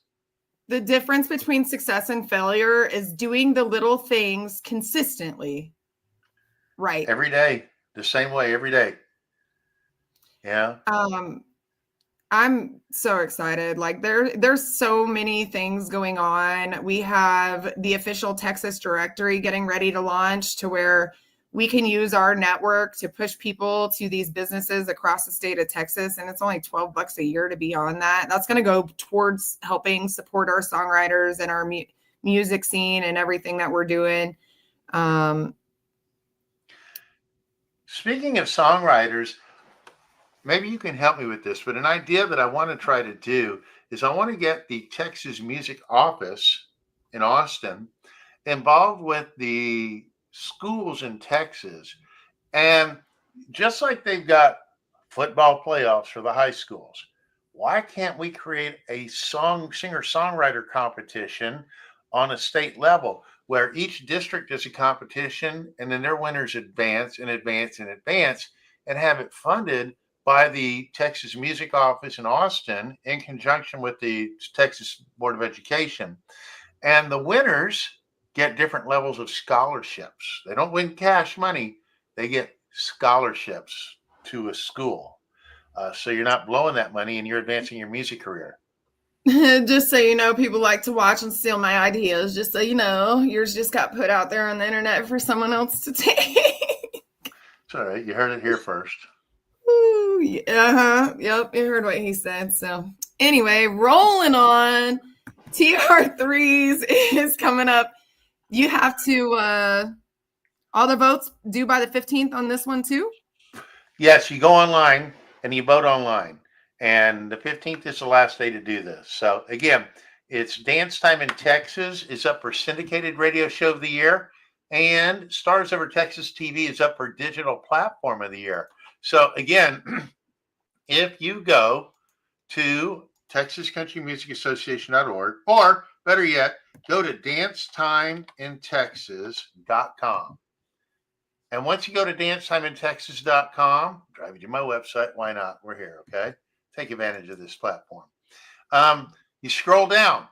The difference between success and failure is doing the little things consistently. Right. Every day, the same way, every day. Yeah. I'm so excited. Like there's so many things going on. We have the official Texas directory getting ready to launch to where we can use our network to push people to these businesses across the state of Texas. And it's only $12 a year to be on that. That's going to go towards helping support our songwriters and our music scene and everything that we're doing. Speaking of songwriters, maybe you can help me with this, but an idea that I want to try to do is I want to get the Texas Music Office in Austin involved with the schools in Texas. And just like they've got football playoffs for the high schools, why can't we create a singer-songwriter competition on a state level where each district is a competition and then their winners advance and advance and advance and have it funded by the Texas Music Office in Austin in conjunction with the Texas Board of Education. And the winners get different levels of scholarships. They don't win cash money. They get scholarships to a school. So you're not blowing that money and you're advancing your music career. Just so you know, people like to watch and steal my ideas. Just so you know, yours just got put out there on the internet for someone else to take. It's all right. You heard it here first. Ooh, yeah, yep, you heard what he said. So anyway, rolling on. TR3s is coming up. You have to, all the votes due by the 15th on this one too? Yes, you go online and you vote online. And the 15th is the last day to do this. So again, it's Dance Time in Texas is up for Syndicated Radio Show of the Year. And Stars Over Texas TV is up for Digital Platform of the Year. So again, if you go to TexasCountryMusicAssociation.org, or better yet, go to dancetimeinTexas.com. And once you go to dancetimeinTexas.com, drive you to my website. Why not? We're here, okay? Take advantage of this platform. You scroll down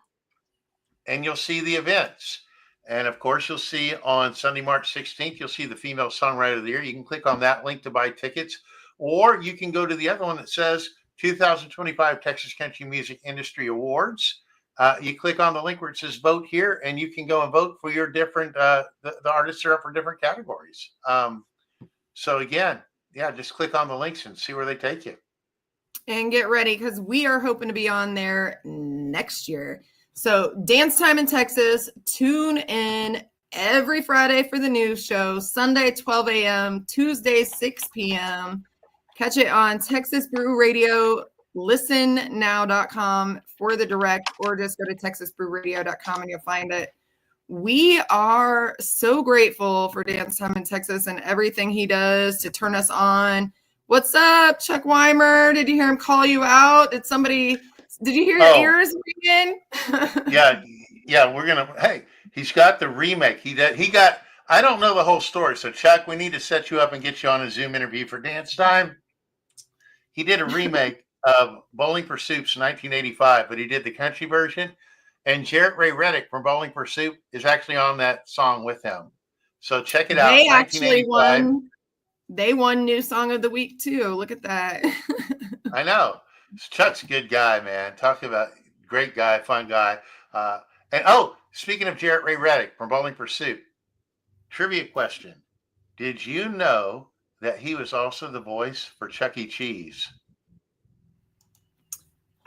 and you'll see the events. And of course, you'll see on Sunday, March 16th, you'll see the Female Songwriter of the Year. You can click on that link to buy tickets, or you can go to the other one that says 2025 Texas Country Music Industry Awards. You click on the link where it says vote here, and you can go and vote for your different, the artists are up for different categories. So again, yeah, just click on the links and see where they take you. And get ready, because we are hoping to be on there next year. So Dance Time in Texas, tune in every Friday for the news show, Sunday 12 a.m., Tuesday 6 p.m. Catch it on Texas Brew Radio, listennow.com for the direct, or just go to texasbrewradio.com and you'll find it. We are so grateful for Dance Time in Texas and everything he does to turn us on. What's up, Chuck Weimer? Did you hear him call you out? Did you hear your ears ringing? Yeah, we're gonna. Hey, he's got the remake. He got I don't know the whole story. So, Chuck, we need to set you up and get you on a Zoom interview for Dance Time. He did a remake of Bowling Pursuit's 1985, but he did the country version. And Jarrett Ray Reddick from Bowling Pursuit is actually on that song with him. So check it out. They actually won. They won New Song of the Week too. Look at that. I know. Chuck's a good guy, man. Talk about great guy, fun guy. And speaking of Jarrett Ray Reddick from Bowling Pursuit, trivia question. Did you know that he was also the voice for Chuck E. Cheese?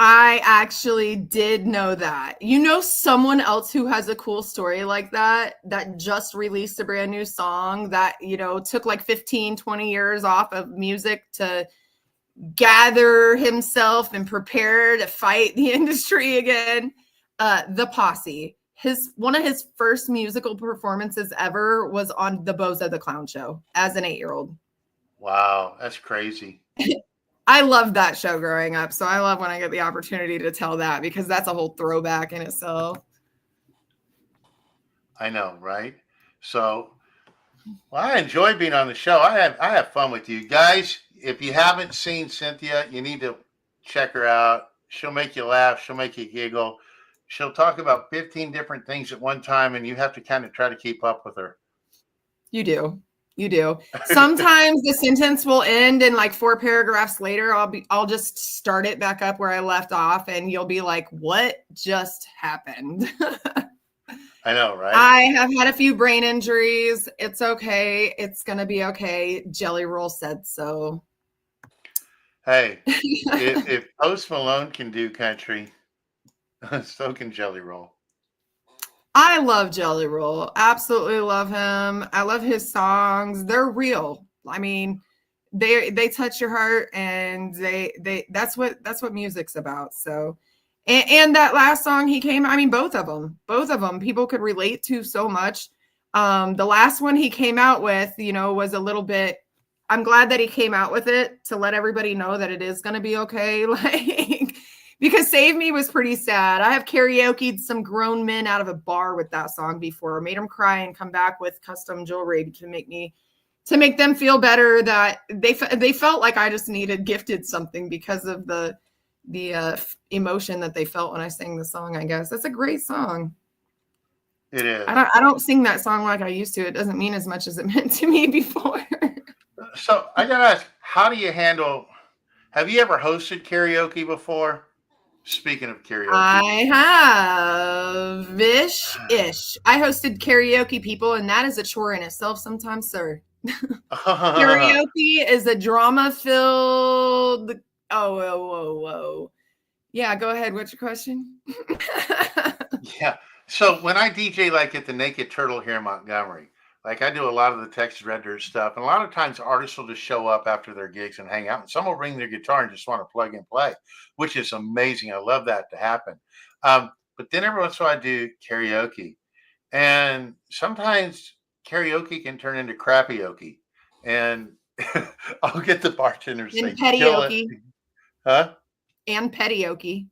I actually did know that. You know, someone else who has a cool story like that just released a brand new song that, you know, took like 15, 20 years off of music to gather himself and prepare to fight the industry again. The Posse. One of his first musical performances ever was on the Bozo the Clown Show as an 8-year-old. Wow, that's crazy. I loved that show growing up, so I love when I get the opportunity to tell that because that's a whole throwback in itself. I know, right? So, well, I enjoy being on the show. I have fun with you guys. If you haven't seen Cynthia, you need to check her out. She'll make you laugh. She'll make you giggle. She'll talk about 15 different things at one time, and you have to kind of try to keep up with her. You do. You do. Sometimes the sentence will end and like 4 paragraphs later, I'll just start it back up where I left off and you'll be like, what just happened? I know, right? I have had a few brain injuries. It's okay. It's going to be okay. Jelly Roll said so. Hey, if Post Malone can do country, so can Jelly Roll. I love Jelly Roll. Absolutely love him. I love his songs. They're real. I mean, they touch your heart, and that's what music's about. So, and that last song he came, I mean, both of them people could relate to so much. The last one he came out with, you know, was a little bit. I'm glad that he came out with it to let everybody know that it is going to be okay. Like. Because Save Me was pretty sad. I have karaoke'd some grown men out of a bar with that song before. Made them cry and come back with custom jewelry to make them feel better. That they felt like I just gifted something because of the emotion that they felt when I sang the song. I guess that's a great song. It is. I don't sing that song like I used to. It doesn't mean as much as it meant to me before. So I gotta ask, how do you handle? Have you ever hosted karaoke before? Speaking of karaoke, I have ish. I hosted karaoke people, and that is a chore in itself sometimes, sir. Karaoke is a drama-filled. Whoa. Yeah, go ahead. What's your question? Yeah. So when I DJ like at the Naked Turtle here in Montgomery, like I do a lot of the Texas Red Dirt stuff, and a lot of times artists will just show up after their gigs and hang out, and some will bring their guitar and just want to plug and play, which is amazing. I love that to happen. But then every once in a while I do karaoke, and sometimes karaoke can turn into crappyoke, and I'll get the bartender to say, petioke. Huh? And petioke.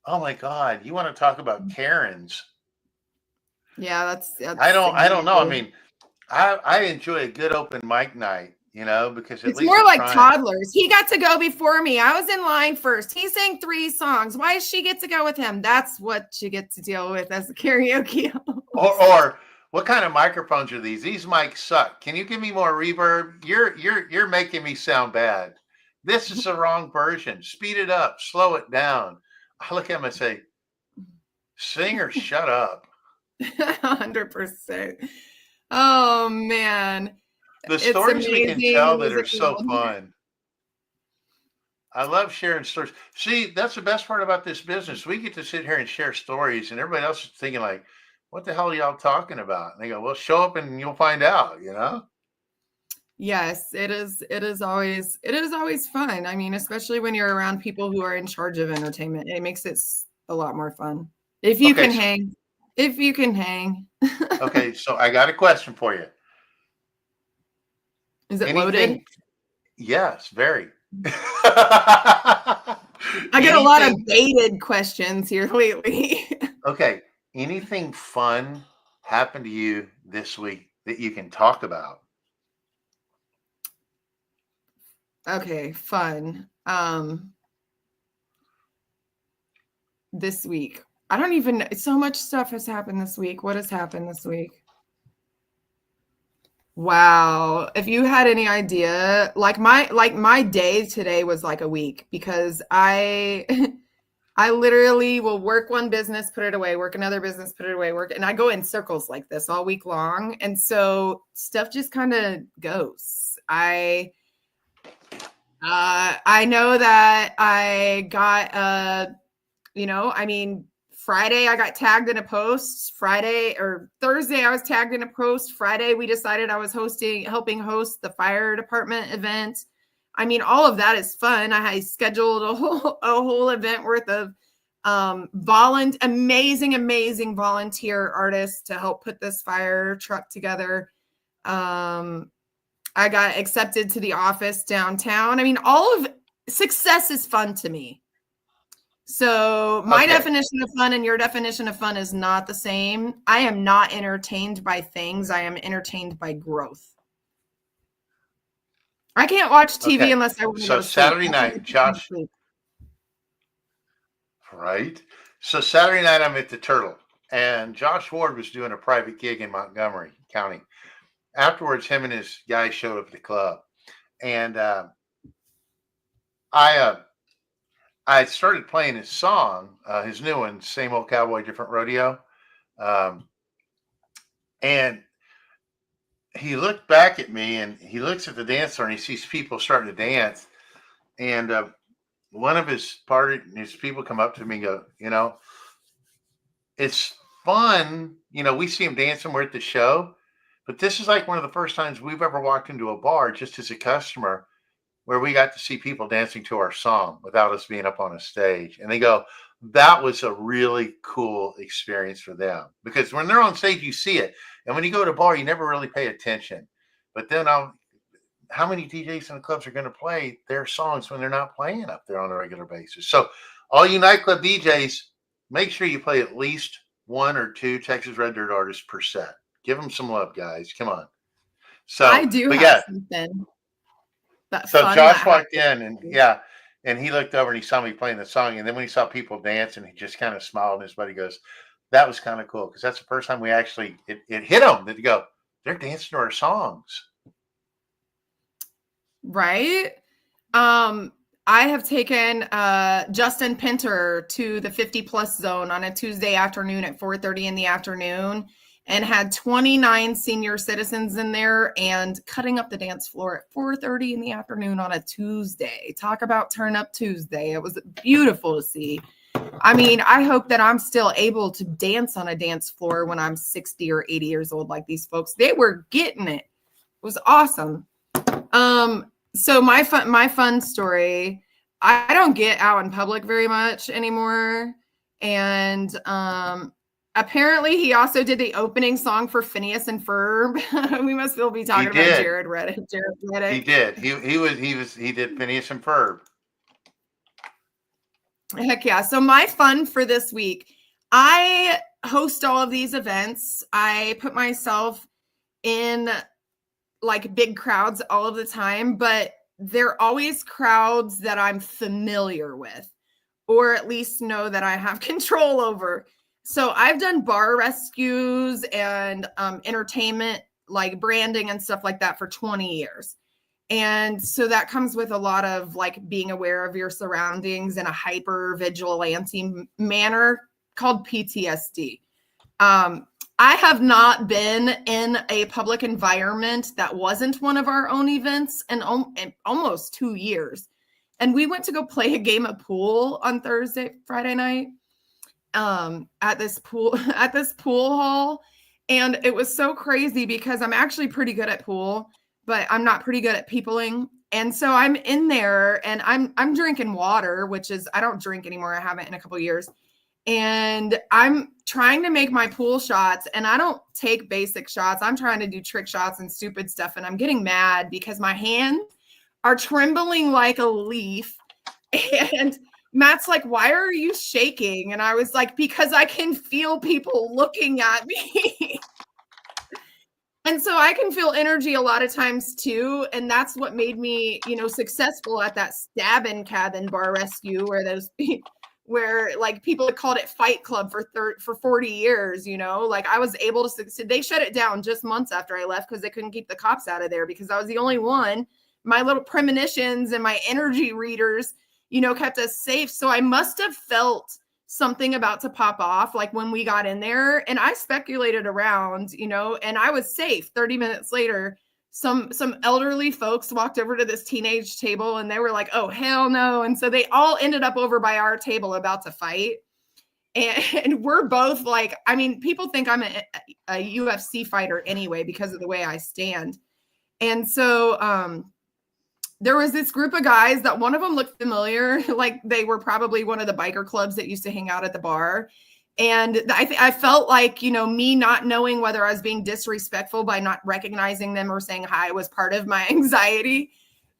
Oh my God. You want to talk about Karens? Yeah, that's I don't know. I mean, I enjoy a good open mic night, you know, because it's more like toddlers. He got to go before me. I was in line first. He sang 3 songs. Why does she get to go with him? That's what you get to deal with as a karaoke host. Or what kind of microphones are these? These mics suck. Can you give me more reverb? You're making me sound bad. This is the wrong version. Speed it up, slow it down. I look at him and say, sing or shut up. 100%. Oh man, the stories we can tell that are so fun. I love sharing stories. See, that's the best part about this business. We get to sit here and share stories, and everybody else is thinking like, what the hell are y'all talking about? And they go, well, show up and you'll find out, you know? Yes, it is always fun. I mean, especially when you're around people who are in charge of entertainment, it makes it a lot more fun. If you can hang. If you can hang. Okay, so I got a question for you. Is it loaded? Yes, very. I get a lot of baited questions here lately. Okay, anything fun happened to you this week that you can talk about? Okay, fun. This week. I don't even know. So much stuff has happened this week. What has happened this week? Wow. If you had any idea, like my day today was like a week, because I I literally will work one business, put it away, work another business, put it away, work, and I go in circles like this all week long. And so stuff just kind of goes. I know that I got Friday I got tagged in a post. Friday or Thursday I was tagged in a post. Friday we decided I was helping host the fire department event. I mean, all of that is fun. I scheduled a whole event worth of amazing volunteer artists to help put this fire truck together. I got accepted to the office downtown. I mean, all of success is fun to me. So my definition of fun and your definition of fun is not the same. I am not entertained by things. I am entertained by growth. I can't watch TV unless I want to go to sleep. Saturday night, Josh. Right. So Saturday night, I'm at the Turtle, and Josh Ward was doing a private gig in Montgomery County. Afterwards, him and his guys showed up at the club, and I started playing his song, his new one, Same Old Cowboy, Different Rodeo. And he looked back at me, and he looks at the dance floor, and he sees people starting to dance. And one of his people come up to me and go, it's fun. We see him dancing. We're at the show. But this is like one of the first times we've ever walked into a bar just as a customer where we got to see people dancing to our song without us being up on a stage. And they go, that was a really cool experience for them. Because when they're on stage, you see it. And when you go to a bar, you never really pay attention. But then how many DJs in the clubs are going to play their songs when they're not playing up there on a regular basis? So all you nightclub DJs, make sure you play at least one or two Texas Red Dirt artists per set. Give them some love, guys. Come on. So I do have something. So Josh walked in and he looked over and he saw me playing the song. And then when he saw people dancing, he just kind of smiled, and his buddy goes, that was kind of cool. Because that's the first time we actually, it hit him that go, they're dancing to our songs. Right. I have taken Justin Pinter to the 50+ zone on a Tuesday afternoon at 4:30 in the afternoon, and had 29 senior citizens in there and cutting up the dance floor at 4:30 in the afternoon on a Tuesday. Talk about Turn Up Tuesday. It was beautiful to see. I mean, I hope that I'm still able to dance on a dance floor when I'm 60 or 80 years old like these folks. They were getting it. It was awesome. So my fun story, I don't get out in public very much anymore. And apparently he also did the opening song for Phineas and Ferb. We must still be talking about Jared Reddick. He did. He did Phineas and Ferb. Heck yeah. So my fun for this week, I host all of these events. I put myself in like big crowds all of the time, but they're always crowds that I'm familiar with, or at least know that I have control over. So I've done bar rescues and entertainment, like branding and stuff like that for 20 years. And so that comes with a lot of like being aware of your surroundings in a hyper vigilante manner called PTSD. I have not been in a public environment that wasn't one of our own events in almost 2 years. And we went to go play a game of pool on Friday night at this pool hall. And it was so crazy because I'm actually pretty good at pool, but I'm not pretty good at peopling. And so I'm in there and I'm drinking water, which is, I don't drink anymore. I haven't in a couple of years. And I'm trying to make my pool shots, and I don't take basic shots. I'm trying to do trick shots and stupid stuff. And I'm getting mad because my hands are trembling like a leaf. And Matt's like, why are you shaking? And I was like, because I can feel people looking at me. And so I can feel energy a lot of times too. And that's what made me, successful at that Stabbin' Cabin Bar Rescue, where like people had called it Fight Club for 40 years, like I was able to succeed. They shut it down just months after I left because they couldn't keep the cops out of there because I was the only one. My little premonitions and my energy readers, kept us safe. So I must have felt something about to pop off like when we got in there, and I speculated around, and I was safe. 30 minutes later, some elderly folks walked over to this teenage table and they were like, oh hell no. And so they all ended up over by our table about to fight, and we're both like, I mean, people think I'm a UFC fighter anyway because of the way I stand. And so there was this group of guys that one of them looked familiar, like they were probably one of the biker clubs that used to hang out at the bar. And I felt like, me not knowing whether I was being disrespectful by not recognizing them or saying hi was part of my anxiety.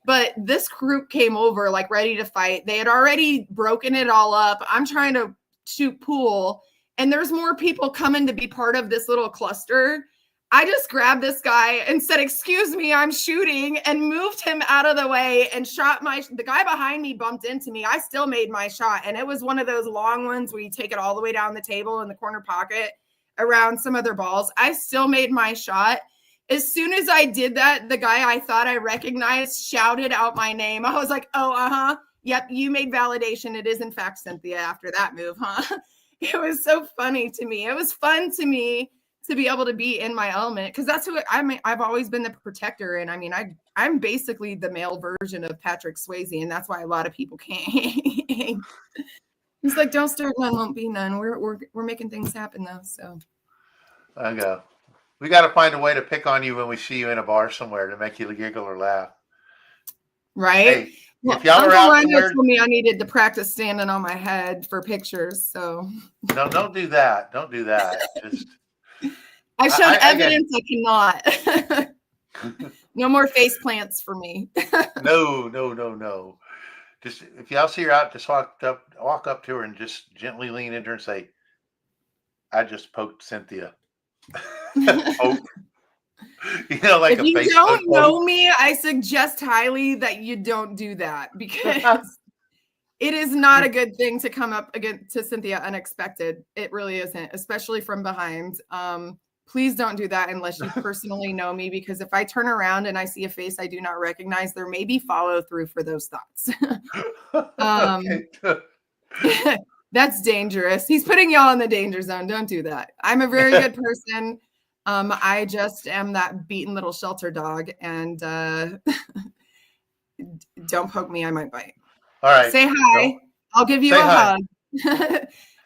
But this group came over like ready to fight. They had already broken it all up. I'm trying to shoot pool, and there's more people coming to be part of this little cluster. I just grabbed this guy and said, excuse me, I'm shooting, and moved him out of the way and shot the guy behind me bumped into me. I still made my shot. And it was one of those long ones where you take it all the way down the table in the corner pocket around some other balls. I still made my shot. As soon as I did that, the guy I thought I recognized shouted out my name. I was like, oh, yep, you made validation. It is in fact Cynthia after that move, huh? It was so funny to me. It was fun to me to be able to be in my element, because that's who I've always been, the protector. And I mean, I'm basically the male version of Patrick Swayze, and that's why a lot of people can't. He's like, don't start none, won't be none. We're making things happen though. So I go. We got to find a way to pick on you when we see you in a bar somewhere to make you giggle or laugh. Right. Hey, well, if y'all are out somewhere, told me I needed to practice standing on my head for pictures. So no, don't do that. Don't do that. Just. I showed evidence I cannot. No more face plants for me. No. Just if y'all see her out, just walk up to her and just gently lean into her and say, I just poked Cynthia. Poke. Like if you don't know me, I suggest highly that you don't do that, because it is not a good thing to come up to Cynthia unexpected. It really isn't, especially from behind. Please don't do that unless you personally know me, because if I turn around and I see a face I do not recognize, there may be follow through for those thoughts. That's dangerous. He's putting y'all in the danger zone. Don't do that. I'm a very good person. I just am that beaten little shelter dog, and don't poke me. I might bite. All right. Say hi. I'll give you a hug.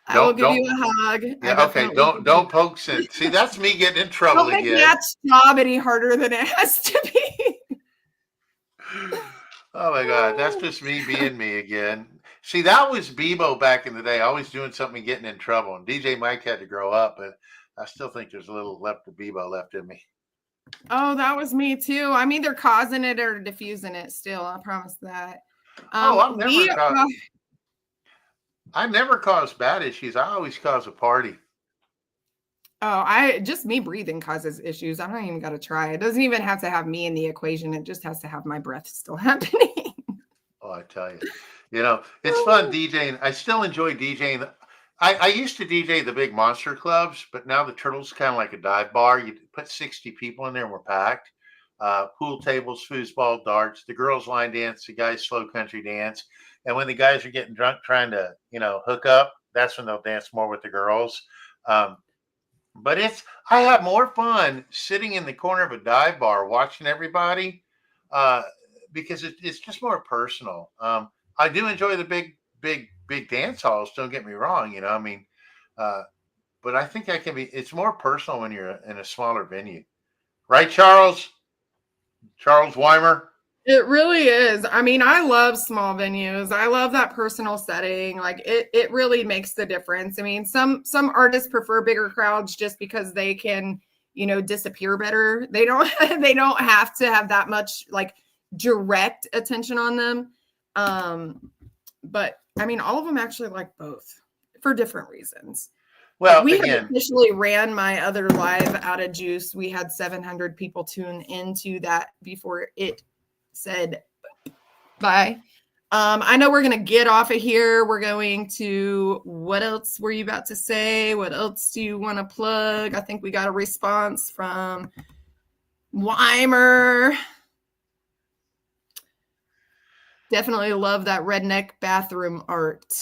I will give you a hug. Yeah, okay. Don't poke Cynthia. See, that's me getting in trouble again. Don't make that job any harder than it has to be. Oh my God, that's just me being me again. See, that was Bebo back in the day, always doing something and getting in trouble. And DJ Mike had to grow up, but I still think there's a little left of Bebo left in me. Oh, that was me too. I'm either causing it or diffusing it still. I promise that. I never cause bad issues. I always cause a party. Oh, just me breathing causes issues. I don't even got to try. It doesn't even have to have me in the equation. It just has to have my breath still happening. Oh, I tell you, it's fun DJing. I still enjoy DJing. I used to DJ the big monster clubs, but now the Turtle's kind of like a dive bar. You put 60 people in there and we're packed. Pool tables, foosball, darts, the girls line dance, the guys slow country dance. And when the guys are getting drunk trying to, hook up, that's when they'll dance more with the girls. But I have more fun sitting in the corner of a dive bar watching everybody because it's just more personal. I do enjoy the big dance halls. Don't get me wrong, but I think it's more personal when you're in a smaller venue. Right, Charles? Charles Weimer? It really is. I mean, I love small venues. I love that personal setting. Like it really makes the difference. I mean, some artists prefer bigger crowds just because they can, disappear better. They don't have to have that much like direct attention on them. But I mean, all of them actually like both for different reasons. Well, we again, officially ran my other live out of juice. We had 700 people tune into that before it said bye. I know we're going to get off of here. We're going to, what else were you about to say? What else do you want to plug? I think we got a response from Weimer. Definitely love that redneck bathroom art.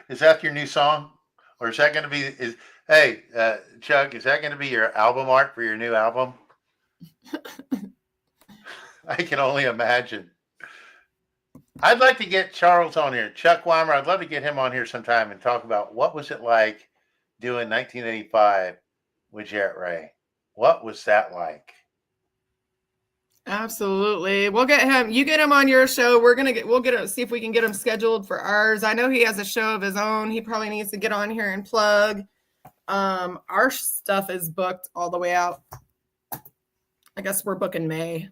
Is that your new song? Or is that going to be, hey, Chuck, is that going to be your album art for your new album? I can only imagine. I'd like to get Charles on here. Chuck Weimer, I'd love to get him on here sometime and talk about what was it like doing 1985 with Jet Ray. What was that like? Absolutely. We'll get him. You get him on your show. We'll get him, see if we can get him scheduled for ours. I know he has a show of his own. He probably needs to get on here and plug. Our stuff is booked all the way out. I guess we're booking May.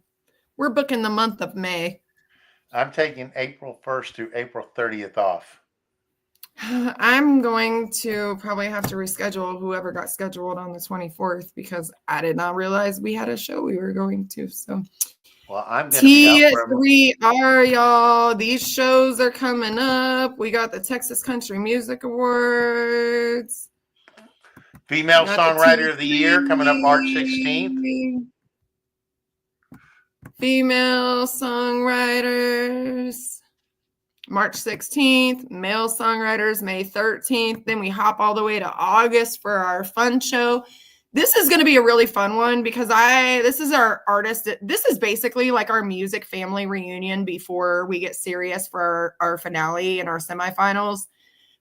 We're booking the month of May. I'm taking April 1st through April 30th off. I'm going to probably have to reschedule whoever got scheduled on the 24th because I did not realize we had a show we were going to. So, well, I'm going to be out for T3R, y'all. These shows are coming up. We got the Texas Country Music Awards. Female Songwriter of the Year coming up March 16th. Female songwriters, March 16th. Male songwriters, May 13th. Then we hop all the way to August for our fun show. This is going to be a really fun one because this is our artist. This is basically like our music family reunion before we get serious for our finale and our semifinals.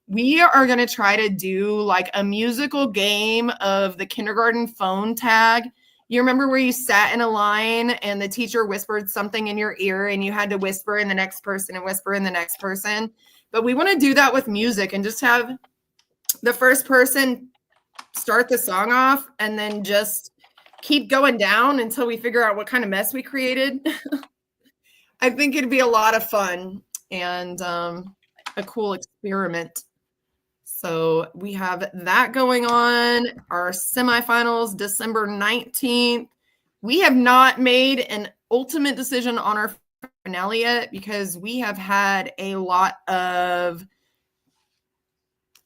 We are going to try to do like a musical game of the kindergarten phone tag. You remember where you sat in a line and the teacher whispered something in your ear and you had to whisper in the next person and whisper in the next person? But we want to do that with music and just have the first person start the song off and then just keep going down until we figure out what kind of mess we created. I think it'd be a lot of fun and a cool experiment. So we have that going on. Our semifinals, December 19th. We have not made an ultimate decision on our finale yet because we have had a lot of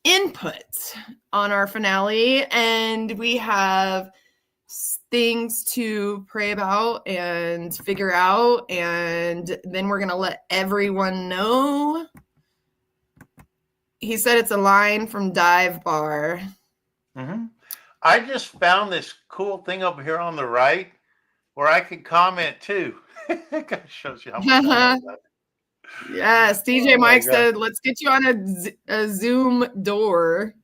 input on our finale and we have things to pray about and figure out. And then we're going to let everyone know. He said it's a line from Dive Bar. Mm-hmm. I just found this cool thing over here on the right where I can comment too. It shows you how much I know about it. Yes, DJ Mike said, let's get you on a Zoom door.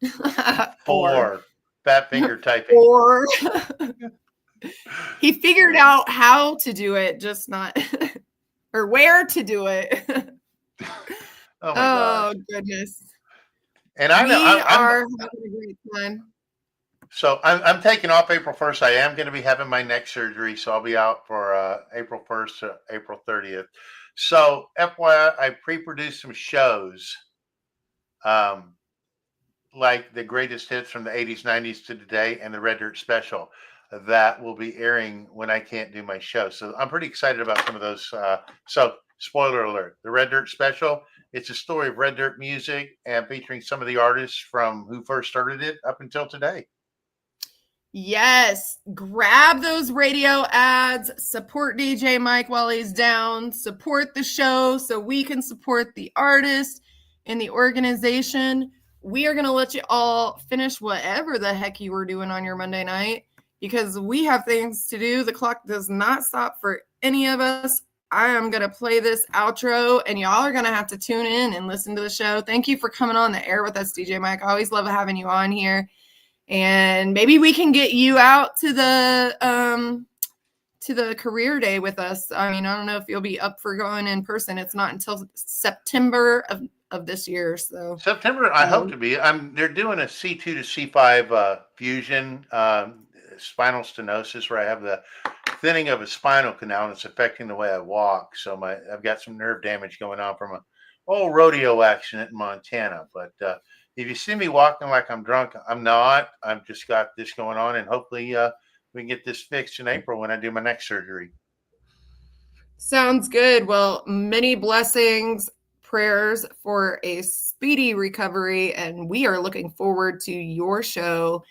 Four. Fat finger typing. Or he figured out how to do it, just not, or where to do it. Oh goodness. And I know we are having a great time. So I'm taking off April 1st. I am going to be having my neck surgery, so I'll be out for April 1st to April 30th. So FYI, I pre-produced some shows, like the greatest hits from the 80s, 90s to today, and the Red Dirt Special that will be airing when I can't do my show. So I'm pretty excited about some of those. So spoiler alert, the Red Dirt Special. It's a story of Red Dirt music and featuring some of the artists from who first started it up until today. Yes, grab those radio ads, support DJ Mike while he's down, support the show so we can support the artist and the organization. We are going to let you all finish whatever the heck you were doing on your Monday night because we have things to do. The clock does not stop for any of us. I am going to play this outro and y'all are going to have to tune in and listen to the show. Thank you for coming on the air with us, DJ Mike. I always love having you on here. And maybe we can get you out to the career day with us. I mean, I don't know if you'll be up for going in person. It's not until September of this year. So September, I hope to be. They're doing a C2 to C5 fusion, spinal stenosis, where I have the thinning of a spinal canal and it's affecting the way I walk. So I've got some nerve damage going on from an old rodeo accident in Montana. But If you see me walking like I'm drunk, I'm not. I've just got this going on, and hopefully we can get this fixed in April when I do my neck surgery. Sounds good. Well, many blessings, prayers for a speedy recovery, and we are looking forward to your show.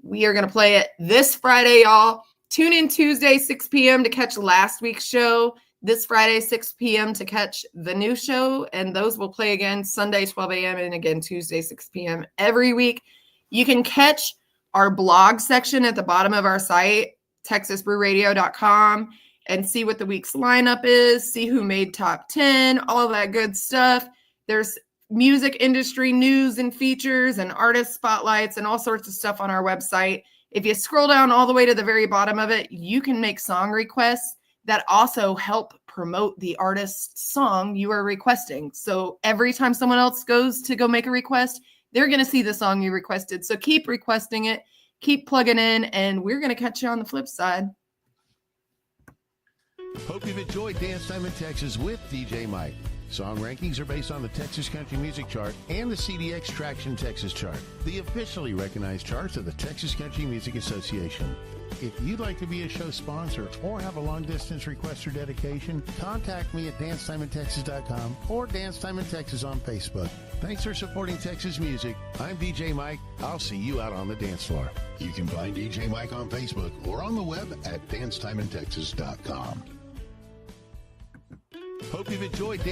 We are going to play it this Friday, y'all. Tune in Tuesday, 6 p.m. to catch last week's show. This Friday, 6 p.m. to catch the new show. And those will play again Sunday, 12 a.m. and again Tuesday, 6 p.m. every week. You can catch our blog section at the bottom of our site, texasbrewradio.com, and see what the week's lineup is, see who made top 10, all that good stuff. There's music industry news and features and artist spotlights and all sorts of stuff on our website. If you scroll down all the way to the very bottom of it, you can make song requests that also help promote the artist's song you are requesting. So every time someone else goes to go make a request, they're going to see the song you requested. So keep requesting it, keep plugging in, and we're going to catch you on the flip side. Hope you've enjoyed Dance Time in Texas with DJ Mike. Song rankings are based on the Texas Country Music Chart and the CDX Traction Texas Chart, the officially recognized charts of the Texas Country Music Association. If you'd like to be a show sponsor or have a long-distance request or dedication, contact me at dancetimeintexas.com or Dance Time in Texas on Facebook. Thanks for supporting Texas music. I'm DJ Mike. I'll see you out on the dance floor. You can find DJ Mike on Facebook or on the web at dancetimeintexas.com. Hope you've enjoyed